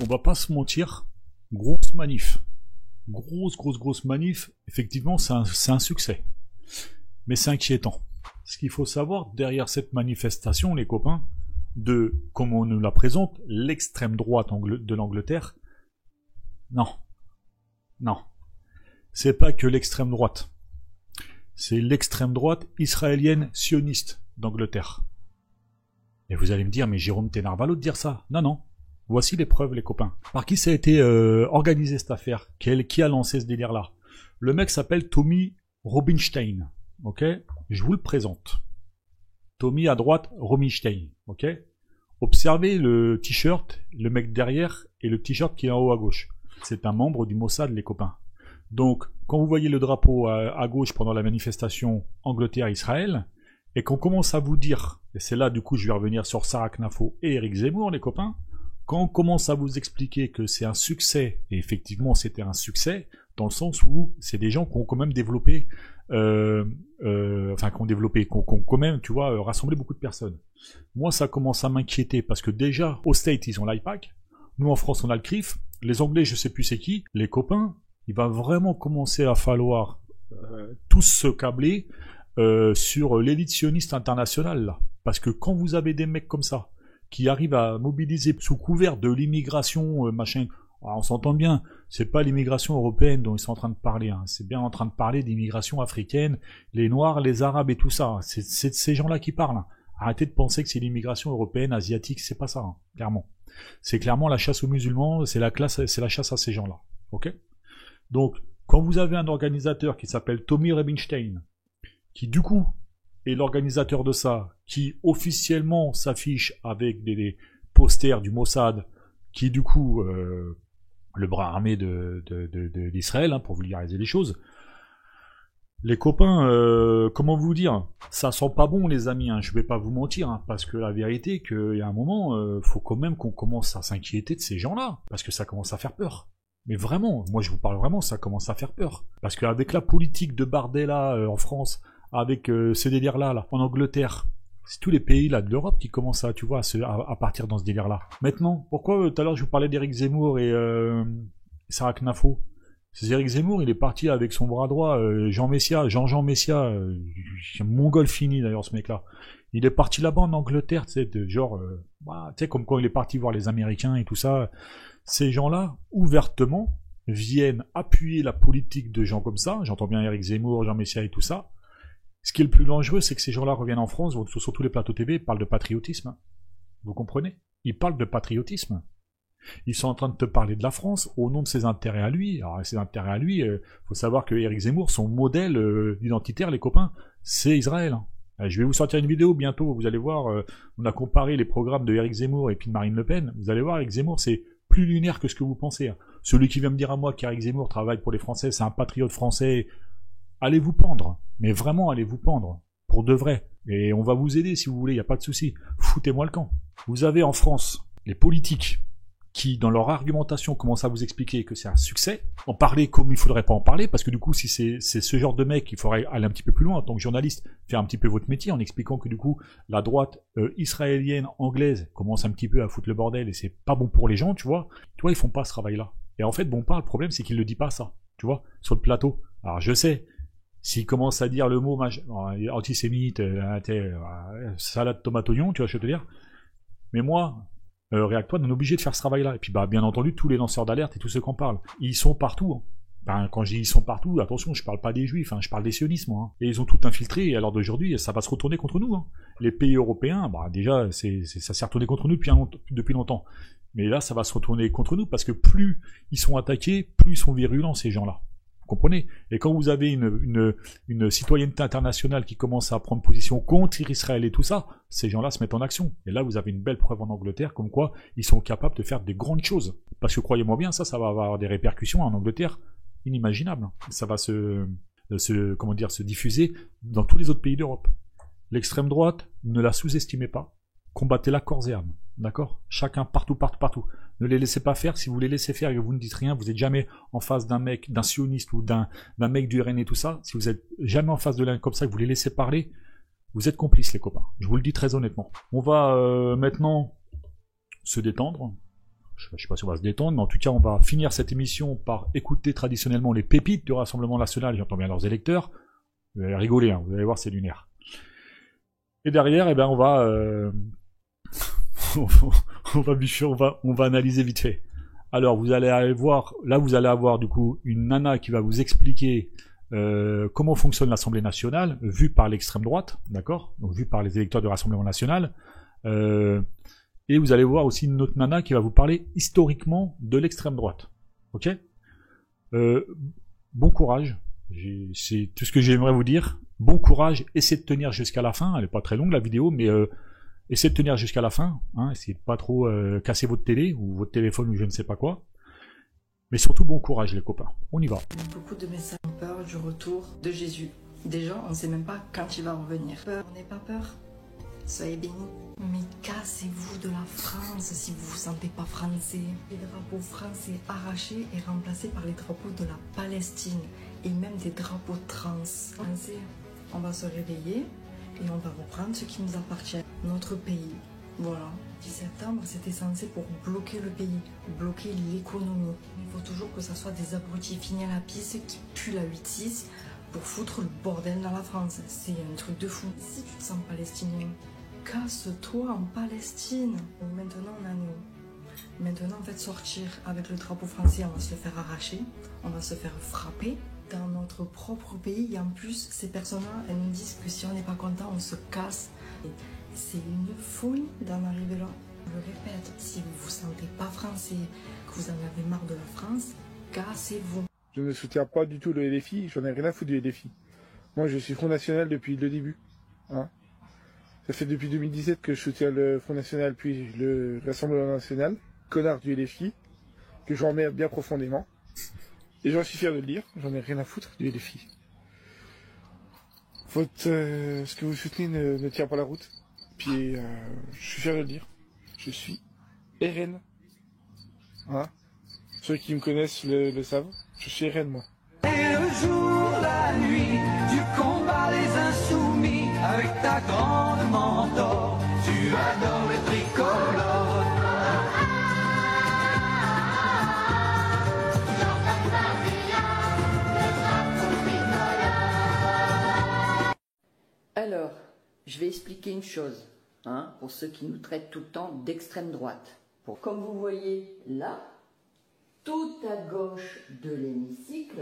on va pas se mentir, grosse manif. Grosse manif. Effectivement, c'est un succès. Mais c'est inquiétant. Ce qu'il faut savoir, derrière cette manifestation, les copains, de, comme on nous la présente, l'extrême droite de l'Angleterre, non. C'est pas que l'extrême droite. C'est l'extrême droite israélienne sioniste d'Angleterre. Et vous allez me dire, mais Jérôme, t'es narvalo de dire ça. Non. Voici les preuves, les copains. Par qui ça a été organisé cette affaire? Qui a lancé ce délire-là? Le mec s'appelle Tommy Robinstein. Ok? Je vous le présente. Tommy à droite, Robinstein. Ok? Observez le t-shirt, le mec derrière et le t-shirt qui est en haut à gauche. C'est un membre du Mossad, les copains. Donc, quand vous voyez le drapeau à gauche pendant la manifestation Angleterre-Israël, et qu'on commence à vous dire, et c'est là du coup je vais revenir sur Sarah Knafo et Éric Zemmour, les copains, quand on commence à vous expliquer que c'est un succès, et effectivement c'était un succès, dans le sens où c'est des gens qui ont quand même développé, quand même, tu vois, rassemblé beaucoup de personnes. Moi, ça commence à m'inquiéter, parce que déjà, au States, ils ont l'IPAC, nous en France, on a le CRIF, les Anglais, je sais plus c'est qui, les copains, il va vraiment commencer à falloir tous se câbler sur l'élite sioniste internationale, là. Parce que quand vous avez des mecs comme ça, qui arrivent à mobiliser sous couvert de l'immigration, machin, alors on s'entend bien, c'est pas l'immigration européenne dont ils sont en train de parler, hein. C'est bien en train de parler d'immigration africaine, les Noirs, les Arabes et tout ça, c'est de ces gens-là qui parlent, hein. Arrêtez de penser que c'est l'immigration européenne, asiatique, c'est pas ça, hein, clairement. C'est clairement la chasse aux musulmans, c'est la chasse à ces gens-là, ok? Donc, quand vous avez un organisateur qui s'appelle Tommy Robinstein, qui du coup est l'organisateur de ça, qui officiellement s'affiche avec des posters du Mossad, qui est du coup le bras armé d'Israël, hein, pour vulgariser les choses, les copains, comment vous dire, ça sent pas bon les amis, hein, je vais pas vous mentir, hein, parce que la vérité, qu'il y a un moment, faut quand même qu'on commence à s'inquiéter de ces gens-là, parce que ça commence à faire peur. Mais vraiment, moi je vous parle vraiment, ça commence à faire peur. Parce qu'avec la politique de Bardella en France, avec ce délire-là, en Angleterre, c'est tous les pays là de l'Europe qui commencent à, tu vois, à partir dans ce délire-là. Maintenant, pourquoi tout à l'heure je vous parlais d'Éric Zemmour et Sarah Knafo? C'est Éric Zemmour, il est parti avec son bras droit, Jean Messia, mongol fini d'ailleurs ce mec-là. Il est parti là-bas en Angleterre, tu sais, genre, tu sais, comme quand il est parti voir les Américains et tout ça. Ces gens-là, ouvertement, viennent appuyer la politique de gens comme ça. J'entends bien Éric Zemmour, Jean Messia et tout ça. Ce qui est le plus dangereux, c'est que ces gens-là reviennent en France, sur tous les plateaux TV, ils parlent de patriotisme. Vous comprenez? Ils parlent de patriotisme. Ils sont en train de te parler de la France au nom de ses intérêts à lui. Alors, ses intérêts à lui, faut savoir que Éric Zemmour, son modèle identitaire, les copains, c'est Israël, hein. Je vais vous sortir une vidéo bientôt, vous allez voir, on a comparé les programmes de Éric Zemmour et puis de Marine Le Pen. Vous allez voir, Éric Zemmour, c'est plus lunaire que ce que vous pensez, hein. Celui qui vient me dire à moi qu'Éric Zemmour travaille pour les Français, c'est un patriote français, allez vous pendre. Mais vraiment, allez vous pendre. Pour de vrai. Et on va vous aider si vous voulez, il n'y a pas de souci. Foutez-moi le camp. Vous avez en France les politiques qui, dans leur argumentation, commencent à vous expliquer que c'est un succès, en parler comme il faudrait pas en parler, parce que du coup, si c'est ce genre de mec, il faudrait aller un petit peu plus loin en tant que journaliste, faire un petit peu votre métier, en expliquant que du coup, la droite israélienne, anglaise, commence un petit peu à foutre le bordel, et c'est pas bon pour les gens, tu vois. Tu vois, ils font pas ce travail-là. Et en fait, le problème, c'est qu'il ne dit pas ça, tu vois, sur le plateau. Alors, je sais, s'il commence à dire le mot antisémite, salade, tomate, oignon, tu vois, je veux te dire. Mais moi, React-One, on est obligé de faire ce travail-là. Et puis, bien entendu, tous les lanceurs d'alerte et tous ceux qui en parlent, ils sont partout, hein. Quand je dis ils sont partout, attention, je parle pas des juifs, hein, je parle des sionistes, moi, hein. Et ils ont tout infiltré, et à l'heure d'aujourd'hui, ça va se retourner contre nous, hein. Les pays européens, déjà, ça s'est retourné contre nous depuis longtemps. Mais là, ça va se retourner contre nous, parce que plus ils sont attaqués, plus ils sont virulents, ces gens-là. Vous comprenez? Et quand vous avez une citoyenneté internationale qui commence à prendre position contre Israël et tout ça, ces gens-là se mettent en action. Et là, vous avez une belle preuve en Angleterre, comme quoi ils sont capables de faire des grandes choses. Parce que croyez-moi bien, ça va avoir des répercussions en Angleterre inimaginables. Ça va se diffuser dans tous les autres pays d'Europe. L'extrême droite, ne la sous-estimez pas. Combattez-la corps et âme. D'accord? Chacun, partout. Ne les laissez pas faire. Si vous les laissez faire et que vous ne dites rien, vous n'êtes jamais en face d'un mec, d'un sioniste ou d'un mec du RN et tout ça. Si vous êtes jamais en face de l'un comme ça, que vous les laissez parler, vous êtes complices, les copains. Je vous le dis très honnêtement. On va maintenant se détendre. je sais pas si on va se détendre, mais en tout cas, on va finir cette émission par écouter traditionnellement les pépites du Rassemblement National, j'entends bien leurs électeurs. Vous allez rigoler, hein, vous allez voir, c'est lunaire. Et derrière, eh ben, on va, on va analyser vite fait. Alors, vous allez avoir, du coup, une nana qui va vous expliquer comment fonctionne l'Assemblée nationale, vue par l'extrême droite, d'accord? Donc, vue par les électeurs du Rassemblement national. Et vous allez voir aussi une autre nana qui va vous parler historiquement de l'extrême droite. Ok? Bon courage. C'est tout ce que j'aimerais vous dire. Bon courage. Essayez de tenir jusqu'à la fin. Elle n'est pas très longue la vidéo, mais essayez de tenir jusqu'à la fin. Hein, essayez de pas trop casser votre télé ou votre téléphone ou je ne sais pas quoi. Mais surtout bon courage les copains. On y va. Beaucoup de messages ont peur du retour de Jésus. Déjà, on ne sait même pas quand il va revenir. Peur, on n'est pas peur. Soyez bénis. Mais cassez-vous de la France si vous vous sentez pas français. Les drapeaux français arrachés et remplacés par les drapeaux de la Palestine et même des drapeaux trans. Français, on va se réveiller et on va reprendre ce qui nous appartient, notre pays. Voilà. 10 septembre, c'était censé pour bloquer le pays, bloquer l'économie. Il faut toujours que ça soit des abrutis finis à la pisse qui puent la 8-6 pour foutre le bordel dans la France. C'est un truc de fou. Si tu te sens palestinien, casse-toi en Palestine. Maintenant, on a nous. Maintenant, on va sortir avec le drapeau français, on va se le faire arracher, on va se faire frapper dans notre propre pays. Et en plus, ces personnes-là, elles nous disent que si on n'est pas content, on se casse. C'est une folie d'en arriver là. Je le répète, si vous vous sentez pas français, que vous en avez marre de la France, cassez-vous. Je ne soutiens pas du tout le LFI, j'en ai rien à foutre du LFI. Moi, je suis Front National depuis le début. Hein. Ça fait depuis 2017 que je soutiens le Front National puis le Rassemblement National, connard du LFI, que j'emmerde bien profondément. Et j'en suis fier de le dire, j'en ai rien à foutre du LFI. Ce que vous soutenez ne tient pas la route. Puis je suis fier de le dire. Je suis RN. Hein. Ceux qui me connaissent le savent. Je suis RN moi. Et le jour, la nuit, tu combats les insoumis avec ta grande mentor. Tu adores le tricolore. Alors, je vais expliquer une chose, hein, pour ceux qui nous traitent tout le temps d'extrême droite. Comme vous voyez là, tout à gauche de l'hémicycle,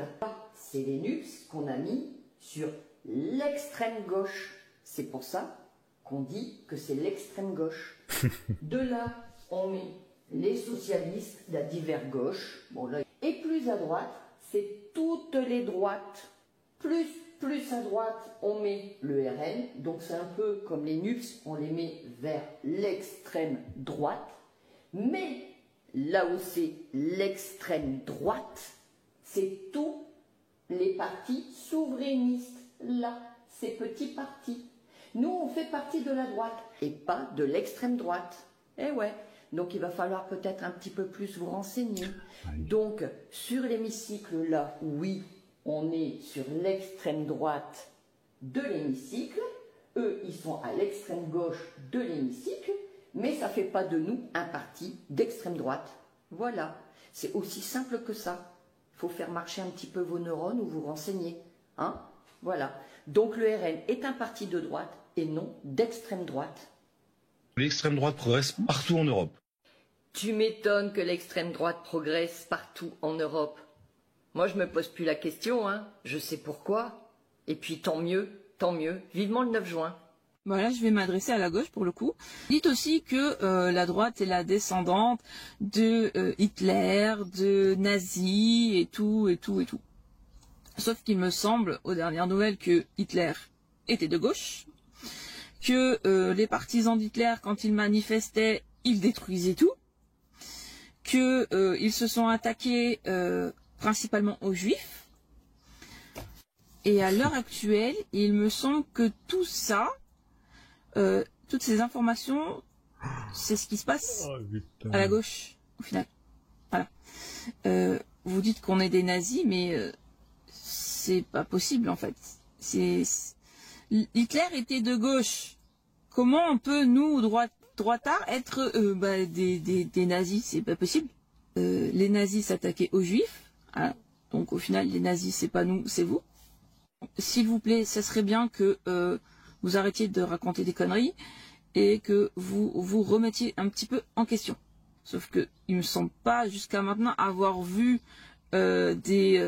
c'est les NUPS qu'on a mis sur l'extrême gauche. C'est pour ça qu'on dit que c'est l'extrême gauche. De là, on met les socialistes, la divers gauche. Bon, là. Et plus à droite, c'est toutes les droites. Plus à droite, on met le RN. Donc c'est un peu comme les NUPS, on les met vers l'extrême droite. Mais là où c'est l'extrême droite, c'est tous les partis souverainistes. Là, ces petits partis. Nous, on fait partie de la droite et pas de l'extrême droite. Eh ouais. Donc il va falloir peut-être un petit peu plus vous renseigner. Donc sur l'hémicycle là, oui, on est sur l'extrême droite de l'hémicycle. Eux, ils sont à l'extrême gauche de l'hémicycle. Mais ça ne fait pas de nous un parti d'extrême droite. Voilà, c'est aussi simple que ça. Il faut faire marcher un petit peu vos neurones ou vous renseigner. Hein? Voilà. Donc le RN est un parti de droite et non d'extrême droite. L'extrême droite progresse partout en Europe. Tu m'étonnes que l'extrême droite progresse partout en Europe. Moi, je me pose plus la question, hein. Je sais pourquoi. Et puis tant mieux. Vivement le 9 juin. Voilà, je vais m'adresser à la gauche pour le coup. Dites aussi que la droite est la descendante de Hitler, de nazis et tout. Sauf qu'il me semble, aux dernières nouvelles, que Hitler était de gauche, que les partisans d'Hitler, quand ils manifestaient, ils détruisaient tout, que ils se sont attaqués principalement aux juifs. Et à l'heure actuelle, il me semble que tout ça, toutes ces informations, c'est ce qui se passe à la gauche, au final. Voilà. Vous dites qu'on est des nazis, mais c'est pas possible, en fait. Hitler était de gauche. Comment on peut, nous, droitards être des nazis, c'est pas possible. Les nazis s'attaquaient aux juifs, hein, donc au final les nazis c'est pas nous, c'est vous. S'il vous plaît, ça serait bien que vous arrêtiez de raconter des conneries et que vous vous remettiez un petit peu en question. Sauf que il me semble pas jusqu'à maintenant avoir vu des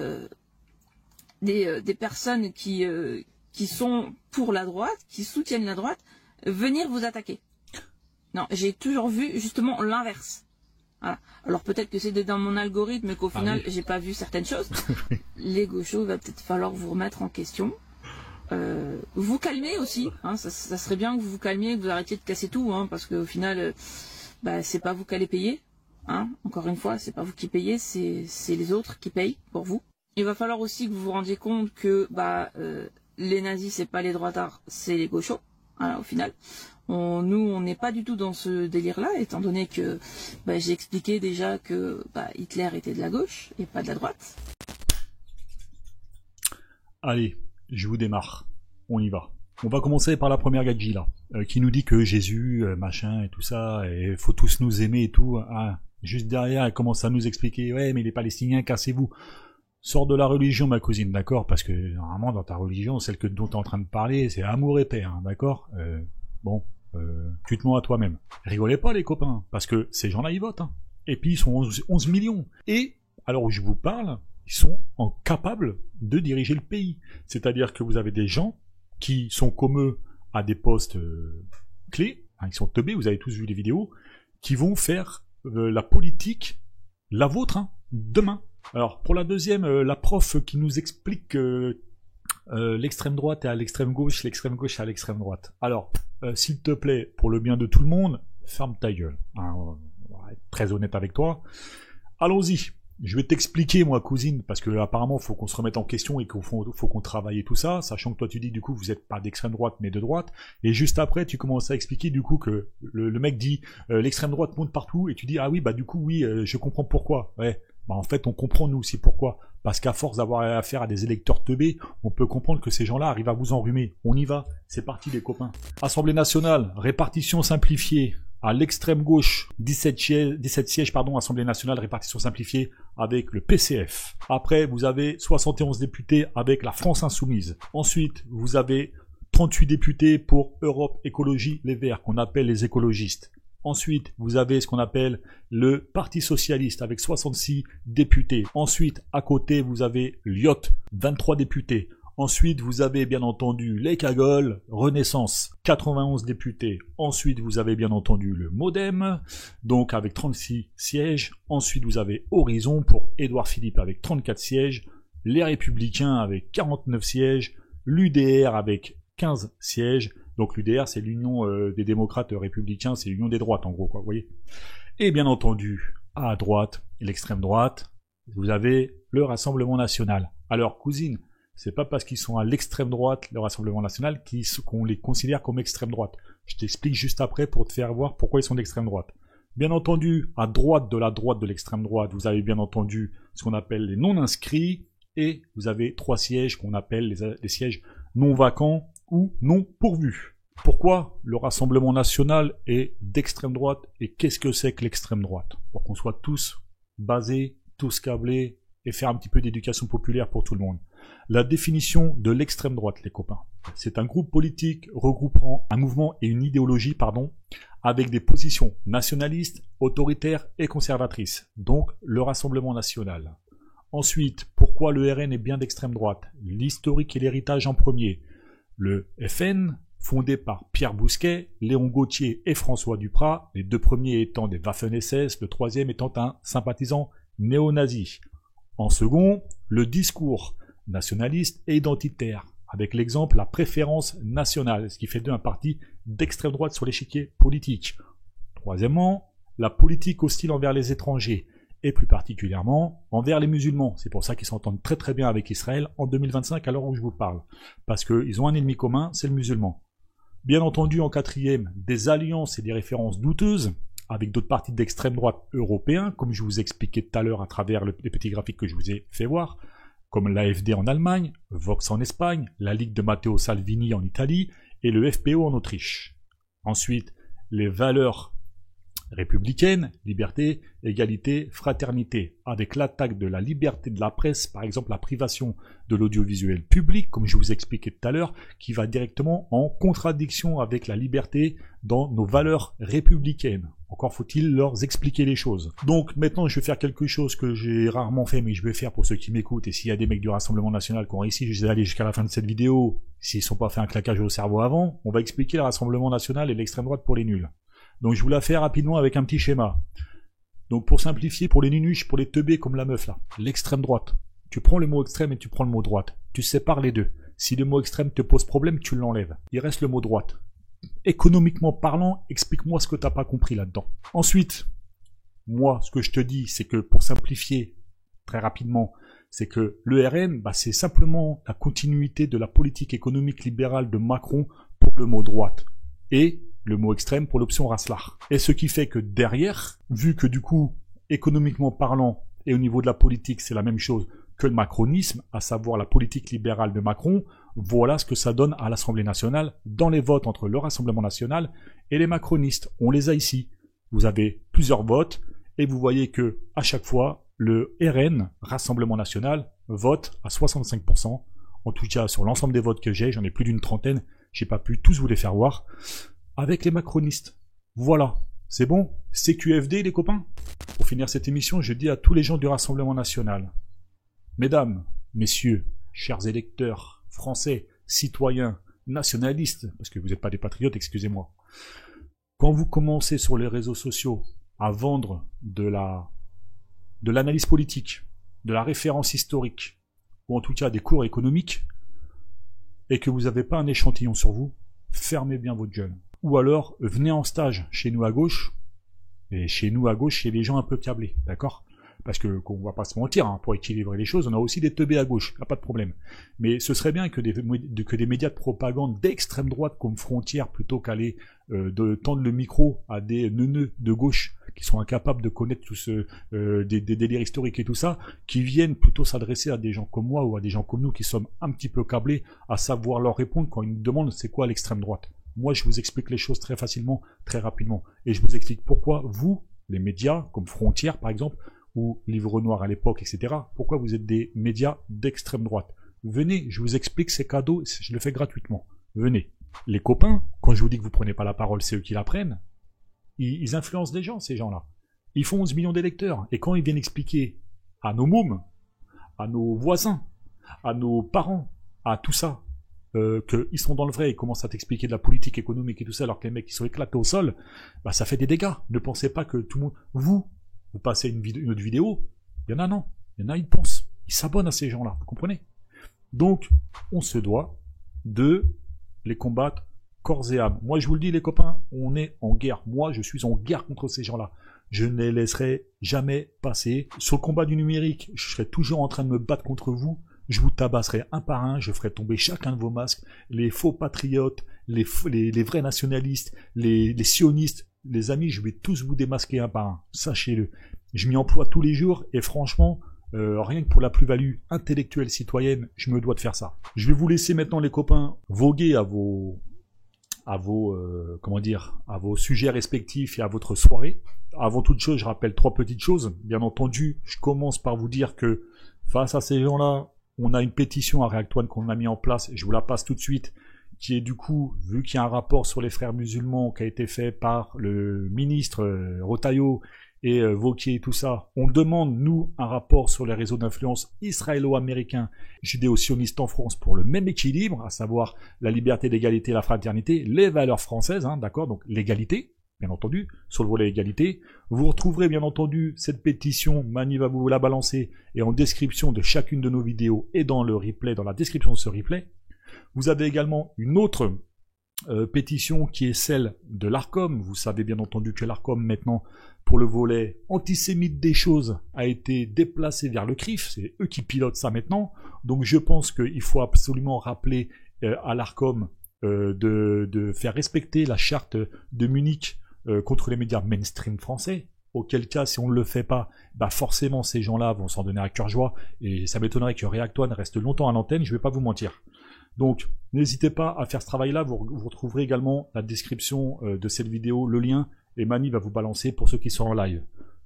personnes qui sont pour la droite, qui soutiennent la droite, venir vous attaquer. Non, j'ai toujours vu justement l'inverse. Voilà. Alors peut-être que c'est dans mon algorithme et qu'au final j'ai pas vu certaines choses. Les gauchos, va peut-être falloir vous remettre en question. Vous calmer aussi, hein, ça serait bien que vous vous calmiez, que vous arrêtiez de casser tout, hein, parce qu'au final, c'est pas vous qui allez payer. Hein, encore une fois, c'est pas vous qui payez, c'est les autres qui payent pour vous. Il va falloir aussi que vous vous rendiez compte que les nazis c'est pas les droitards, c'est les gauchos. Voilà, au final. Nous, on n'est pas du tout dans ce délire-là, étant donné que j'ai expliqué déjà que Hitler était de la gauche et pas de la droite. Allez, je vous démarre. On y va. On va commencer par la première gadji là, qui nous dit que Jésus, machin et tout ça, et faut tous nous aimer et tout. Hein. Juste derrière, elle commence à nous expliquer, ouais, mais les Palestiniens, cassez-vous. Sors de la religion, ma cousine, d'accord? Parce que normalement, dans ta religion, celle dont tu es en train de parler, c'est amour et paix, hein, d'accord? Tu te mens à toi-même. Rigolez pas, les copains, parce que ces gens-là, ils votent. Hein. Et puis, ils sont 11 millions. Et, alors où je vous parle, ils sont capables de diriger le pays. C'est-à-dire que vous avez des gens qui sont comme eux à des postes clés, hein, ils sont teubés, vous avez tous vu les vidéos, qui vont faire la politique, la vôtre, hein, demain. Alors, pour la deuxième, la prof qui nous explique l'extrême droite est à l'extrême gauche est à l'extrême droite. Alors, s'il te plaît, pour le bien de tout le monde, ferme ta gueule. Hein, on va être très honnête avec toi. Allons-y. Je vais t'expliquer, moi, cousine, parce que apparemment, faut qu'on se remette en question et qu'il faut qu'on travaille et tout ça, sachant que toi, tu dis, du coup, vous n'êtes pas d'extrême droite, mais de droite. Et juste après, tu commences à expliquer, du coup, que le mec dit, l'extrême droite monte partout, et tu dis, ah oui, du coup, oui, je comprends pourquoi. Ouais. En fait, on comprend nous aussi pourquoi. Parce qu'à force d'avoir affaire à des électeurs teubés, on peut comprendre que ces gens-là arrivent à vous enrhumer. On y va. C'est parti, les copains. Assemblée nationale, répartition simplifiée. À l'extrême gauche, 17 sièges, Assemblée nationale, répartition simplifiée avec le PCF. Après, vous avez 71 députés avec la France insoumise. Ensuite, vous avez 38 députés pour Europe Écologie Les Verts, qu'on appelle les écologistes. Ensuite, vous avez ce qu'on appelle le Parti Socialiste avec 66 députés. Ensuite, à côté, vous avez l'IOT, 23 députés. Ensuite, vous avez bien entendu les Cagoles, Renaissance, 91 députés. Ensuite, vous avez bien entendu le MoDem, donc avec 36 sièges. Ensuite, vous avez Horizon pour Édouard Philippe avec 34 sièges. Les Républicains avec 49 sièges. L'UDR avec 15 sièges. Donc l'UDR, c'est l'Union des démocrates républicains, c'est l'Union des droites en gros, quoi, vous voyez. Et bien entendu, à droite, l'extrême droite, vous avez le Rassemblement National. Alors, cousine, c'est pas parce qu'ils sont à l'extrême droite, le Rassemblement National, qu'on les considère comme extrême droite. Je t'explique juste après pour te faire voir pourquoi ils sont d'extrême droite. Bien entendu, à droite de l'extrême droite, vous avez bien entendu ce qu'on appelle les non-inscrits, et vous avez 3 sièges qu'on appelle les sièges non vacants ou non pourvus. Pourquoi le Rassemblement National est d'extrême droite, et qu'est-ce que c'est que l'extrême droite? Pour qu'on soit tous basés, tous câblés, et faire un petit peu d'éducation populaire pour tout le monde. La définition de l'extrême droite, les copains. C'est un groupe politique regroupant un mouvement et une idéologie, avec des positions nationalistes, autoritaires et conservatrices. Donc, le Rassemblement National. Ensuite, pourquoi le RN est bien d'extrême droite? L'historique et l'héritage en premier. Le FN, fondé par Pierre Bousquet, Léon Gauthier et François Duprat, les deux premiers étant des Waffen-SS, le troisième étant un sympathisant néo-nazi. En second, le discours nationaliste et identitaire, avec l'exemple la préférence nationale, ce qui fait d'eux un parti d'extrême droite sur l'échiquier politique. Troisièmement, la politique hostile envers les étrangers, et plus particulièrement envers les musulmans. C'est pour ça qu'ils s'entendent très très bien avec Israël en 2025 à l'heure où je vous parle. Parce qu'ils ont un ennemi commun, c'est le musulman. Bien entendu, en quatrième, des alliances et des références douteuses, avec d'autres partis d'extrême droite européens, comme je vous expliquais tout à l'heure à travers les petits graphiques que je vous ai fait voir, comme l'AfD en Allemagne, Vox en Espagne, la Ligue de Matteo Salvini en Italie, et le FPO en Autriche. Ensuite, les valeurs républicaine, liberté, égalité, fraternité, avec l'attaque de la liberté de la presse, par exemple la privation de l'audiovisuel public, comme je vous expliquais tout à l'heure, qui va directement en contradiction avec la liberté dans nos valeurs républicaines. Encore faut-il leur expliquer les choses. Donc maintenant, je vais faire quelque chose que j'ai rarement fait, mais je vais faire pour ceux qui m'écoutent, et s'il y a des mecs du Rassemblement National qui ont réussi, je vais aller jusqu'à la fin de cette vidéo, s'ils ne sont pas fait un claquage au cerveau avant, on va expliquer le Rassemblement National et l'extrême droite pour les nuls. Donc je vous la fais rapidement avec un petit schéma. Donc pour simplifier, pour les nunuches, pour les teubés comme la meuf là, l'extrême droite. Tu prends le mot extrême et tu prends le mot droite. Tu sépares les deux. Si le mot extrême te pose problème, tu l'enlèves. Il reste le mot droite. Économiquement parlant, explique-moi ce que tu n'as pas compris là-dedans. Ensuite, moi, ce que je te dis, c'est que pour simplifier très rapidement, c'est que le RN, c'est simplement la continuité de la politique économique libérale de Macron pour le mot droite. Et le mot extrême pour l'option Raslar. Et ce qui fait que derrière, vu que du coup, économiquement parlant, et au niveau de la politique, c'est la même chose que le macronisme, à savoir la politique libérale de Macron, voilà ce que ça donne à l'Assemblée nationale dans les votes entre le Rassemblement national et les macronistes. On les a ici. Vous avez plusieurs votes, et vous voyez que à chaque fois, le RN, Rassemblement national, vote à 65%. En tout cas, sur l'ensemble des votes que j'ai, j'en ai plus d'une trentaine, j'ai pas pu tous vous les faire voir, avec les macronistes. Voilà, c'est bon, CQFD les copains. Pour finir cette émission, je dis à tous les gens du Rassemblement national, mesdames, messieurs, chers électeurs, français, citoyens, nationalistes, parce que vous n'êtes pas des patriotes, excusez-moi, quand vous commencez sur les réseaux sociaux à vendre de l'analyse politique, de la référence historique, ou en tout cas des cours économiques, et que vous n'avez pas un échantillon sur vous, fermez bien votre gueule. Ou alors, venez en stage chez nous à gauche, et chez nous à gauche, chez les gens un peu câblés, d'accord? Parce que, qu'on va pas se mentir, hein, pour équilibrer les choses, on a aussi des teubés à gauche, y a pas de problème. Mais ce serait bien que des médias de propagande d'extrême droite comme Frontières, plutôt qu'aller de tendre le micro à des neuneux de gauche, qui sont incapables de connaître tous des délires historiques et tout ça, qui viennent plutôt s'adresser à des gens comme moi ou à des gens comme nous qui sommes un petit peu câblés à savoir leur répondre quand ils nous demandent c'est quoi l'extrême droite. Moi, je vous explique les choses très facilement, très rapidement. Et je vous explique pourquoi vous, les médias, comme Frontières par exemple, ou Livre Noir à l'époque, etc., pourquoi vous êtes des médias d'extrême droite. Venez, je vous explique ces cadeaux, je le fais gratuitement. Venez. Les copains, quand je vous dis que vous prenez pas la parole, c'est eux qui la prennent. Ils influencent des gens, ces gens-là. Ils font 11 millions d'électeurs. Et quand ils viennent expliquer à nos mômes, à nos voisins, à nos parents, à tout ça, qu'ils sont dans le vrai et commencent à t'expliquer de la politique économique et tout ça, alors que les mecs, ils sont éclatés au sol, ça fait des dégâts. Ne pensez pas que tout le monde... Vous passez une autre vidéo, il y en a non. Il y en a, ils pensent. Ils s'abonnent à ces gens-là, vous comprenez? Donc, on se doit de les combattre corps et âme. Moi, je vous le dis, les copains, on est en guerre. Moi, je suis en guerre contre ces gens-là. Je ne les laisserai jamais passer. Sur le combat du numérique, je serai toujours en train de me battre contre vous. Je vous tabasserai un par un. Je ferai tomber chacun de vos masques. Les faux patriotes, les vrais nationalistes, les sionistes. Les amis, je vais tous vous démasquer un par un. Sachez-le. Je m'y emploie tous les jours et franchement... rien que pour la plus-value intellectuelle citoyenne, je me dois de faire ça. Je vais vous laisser maintenant, les copains, voguer à vos sujets respectifs et à votre soirée. Avant toute chose, je rappelle 3 petites choses. Bien entendu, je commence par vous dire que face à ces gens-là, on a une pétition à React-One qu'on a mis en place, et je vous la passe tout de suite, qui est du coup, vu qu'il y a un rapport sur les frères musulmans qui a été fait par le ministre Rotaillot et Wauquiez et tout ça, on demande, nous, un rapport sur les réseaux d'influence israélo-américains judéo-sionistes en France pour le même équilibre, à savoir la liberté, l'égalité, la fraternité, les valeurs françaises, hein, d'accord, donc l'égalité, bien entendu, sur le volet égalité. Vous retrouverez bien entendu cette pétition, Mani va vous la balancer, et en description de chacune de nos vidéos et dans le replay, dans la description de ce replay. Vous avez également une autre pétition qui est celle de l'ARCOM. Vous savez bien entendu que l'ARCOM maintenant, pour le volet antisémite des choses, a été déplacé vers le CRIF. C'est eux qui pilotent ça maintenant. Donc je pense qu'il faut absolument rappeler à l'ARCOM de faire respecter la charte de Munich contre les médias mainstream français. Auquel cas, si on ne le fait pas, forcément ces gens-là vont s'en donner à cœur joie. Et ça m'étonnerait que React One reste longtemps à l'antenne, je ne vais pas vous mentir. Donc, n'hésitez pas à faire ce travail-là. Vous retrouverez également la description de cette vidéo, le lien, et Mani va vous balancer pour ceux qui sont en live.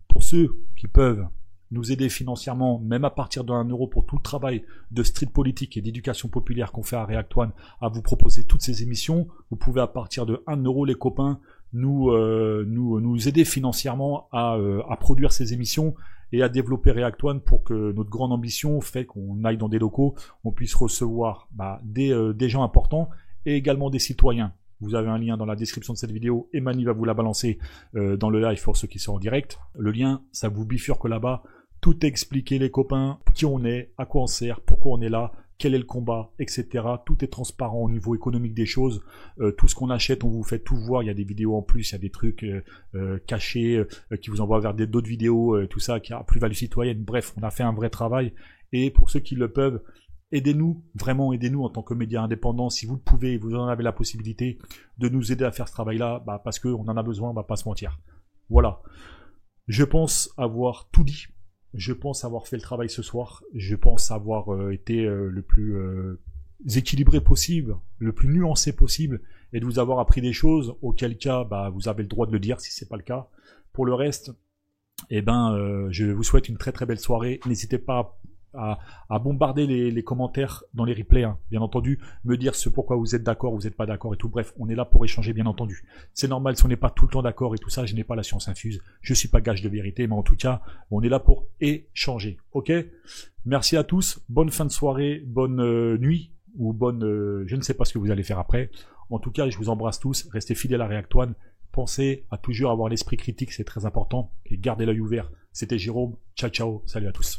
Pour ceux qui peuvent nous aider financièrement, même à partir de 1 euro pour tout le travail de street politique et d'éducation populaire qu'on fait à React One, à vous proposer toutes ces émissions, vous pouvez à partir de 1 euro, les copains, nous aider financièrement à produire ces émissions et à développer React One pour que notre grande ambition fait qu'on aille dans des locaux, on puisse recevoir des gens importants et également des citoyens. Vous avez un lien dans la description de cette vidéo et Mani va vous la balancer dans le live pour ceux qui sont en direct. Le lien, ça vous bifurque là-bas. Tout est expliqué, les copains, qui on est, à quoi on sert, pourquoi on est là, quel est le combat, etc. Tout est transparent au niveau économique des choses. Tout ce qu'on achète, on vous fait tout voir. Il y a des vidéos en plus, il y a des trucs cachés qui vous envoient vers d'autres vidéos, tout ça, qui a plus-value citoyenne. Bref, on a fait un vrai travail. Et pour ceux qui le peuvent, aidez-nous, vraiment aidez-nous en tant que médias indépendants. Si vous le pouvez, vous en avez la possibilité de nous aider à faire ce travail-là, parce qu'on en a besoin, on va pas se mentir. Voilà. Je pense avoir tout dit. Je pense avoir fait le travail ce soir. Je pense avoir été le plus équilibré possible, le plus nuancé possible, et de vous avoir appris des choses, auquel cas vous avez le droit de le dire si c'est pas le cas. Pour le reste, je vous souhaite une très très belle soirée. N'hésitez pas à bombarder les commentaires dans les replays, hein. Bien entendu, me dire ce pourquoi vous êtes d'accord, vous n'êtes pas d'accord et tout. Bref, on est là pour échanger, bien entendu. C'est normal si on n'est pas tout le temps d'accord et tout ça, je n'ai pas la science infuse, je suis pas gage de vérité, mais en tout cas, on est là pour échanger, ok? Merci à tous, bonne fin de soirée, bonne nuit, ou bonne... je ne sais pas ce que vous allez faire après. En tout cas, je vous embrasse tous, restez fidèles à React One, pensez à toujours avoir l'esprit critique, c'est très important, et gardez l'œil ouvert. C'était Jérôme, ciao ciao, salut à tous.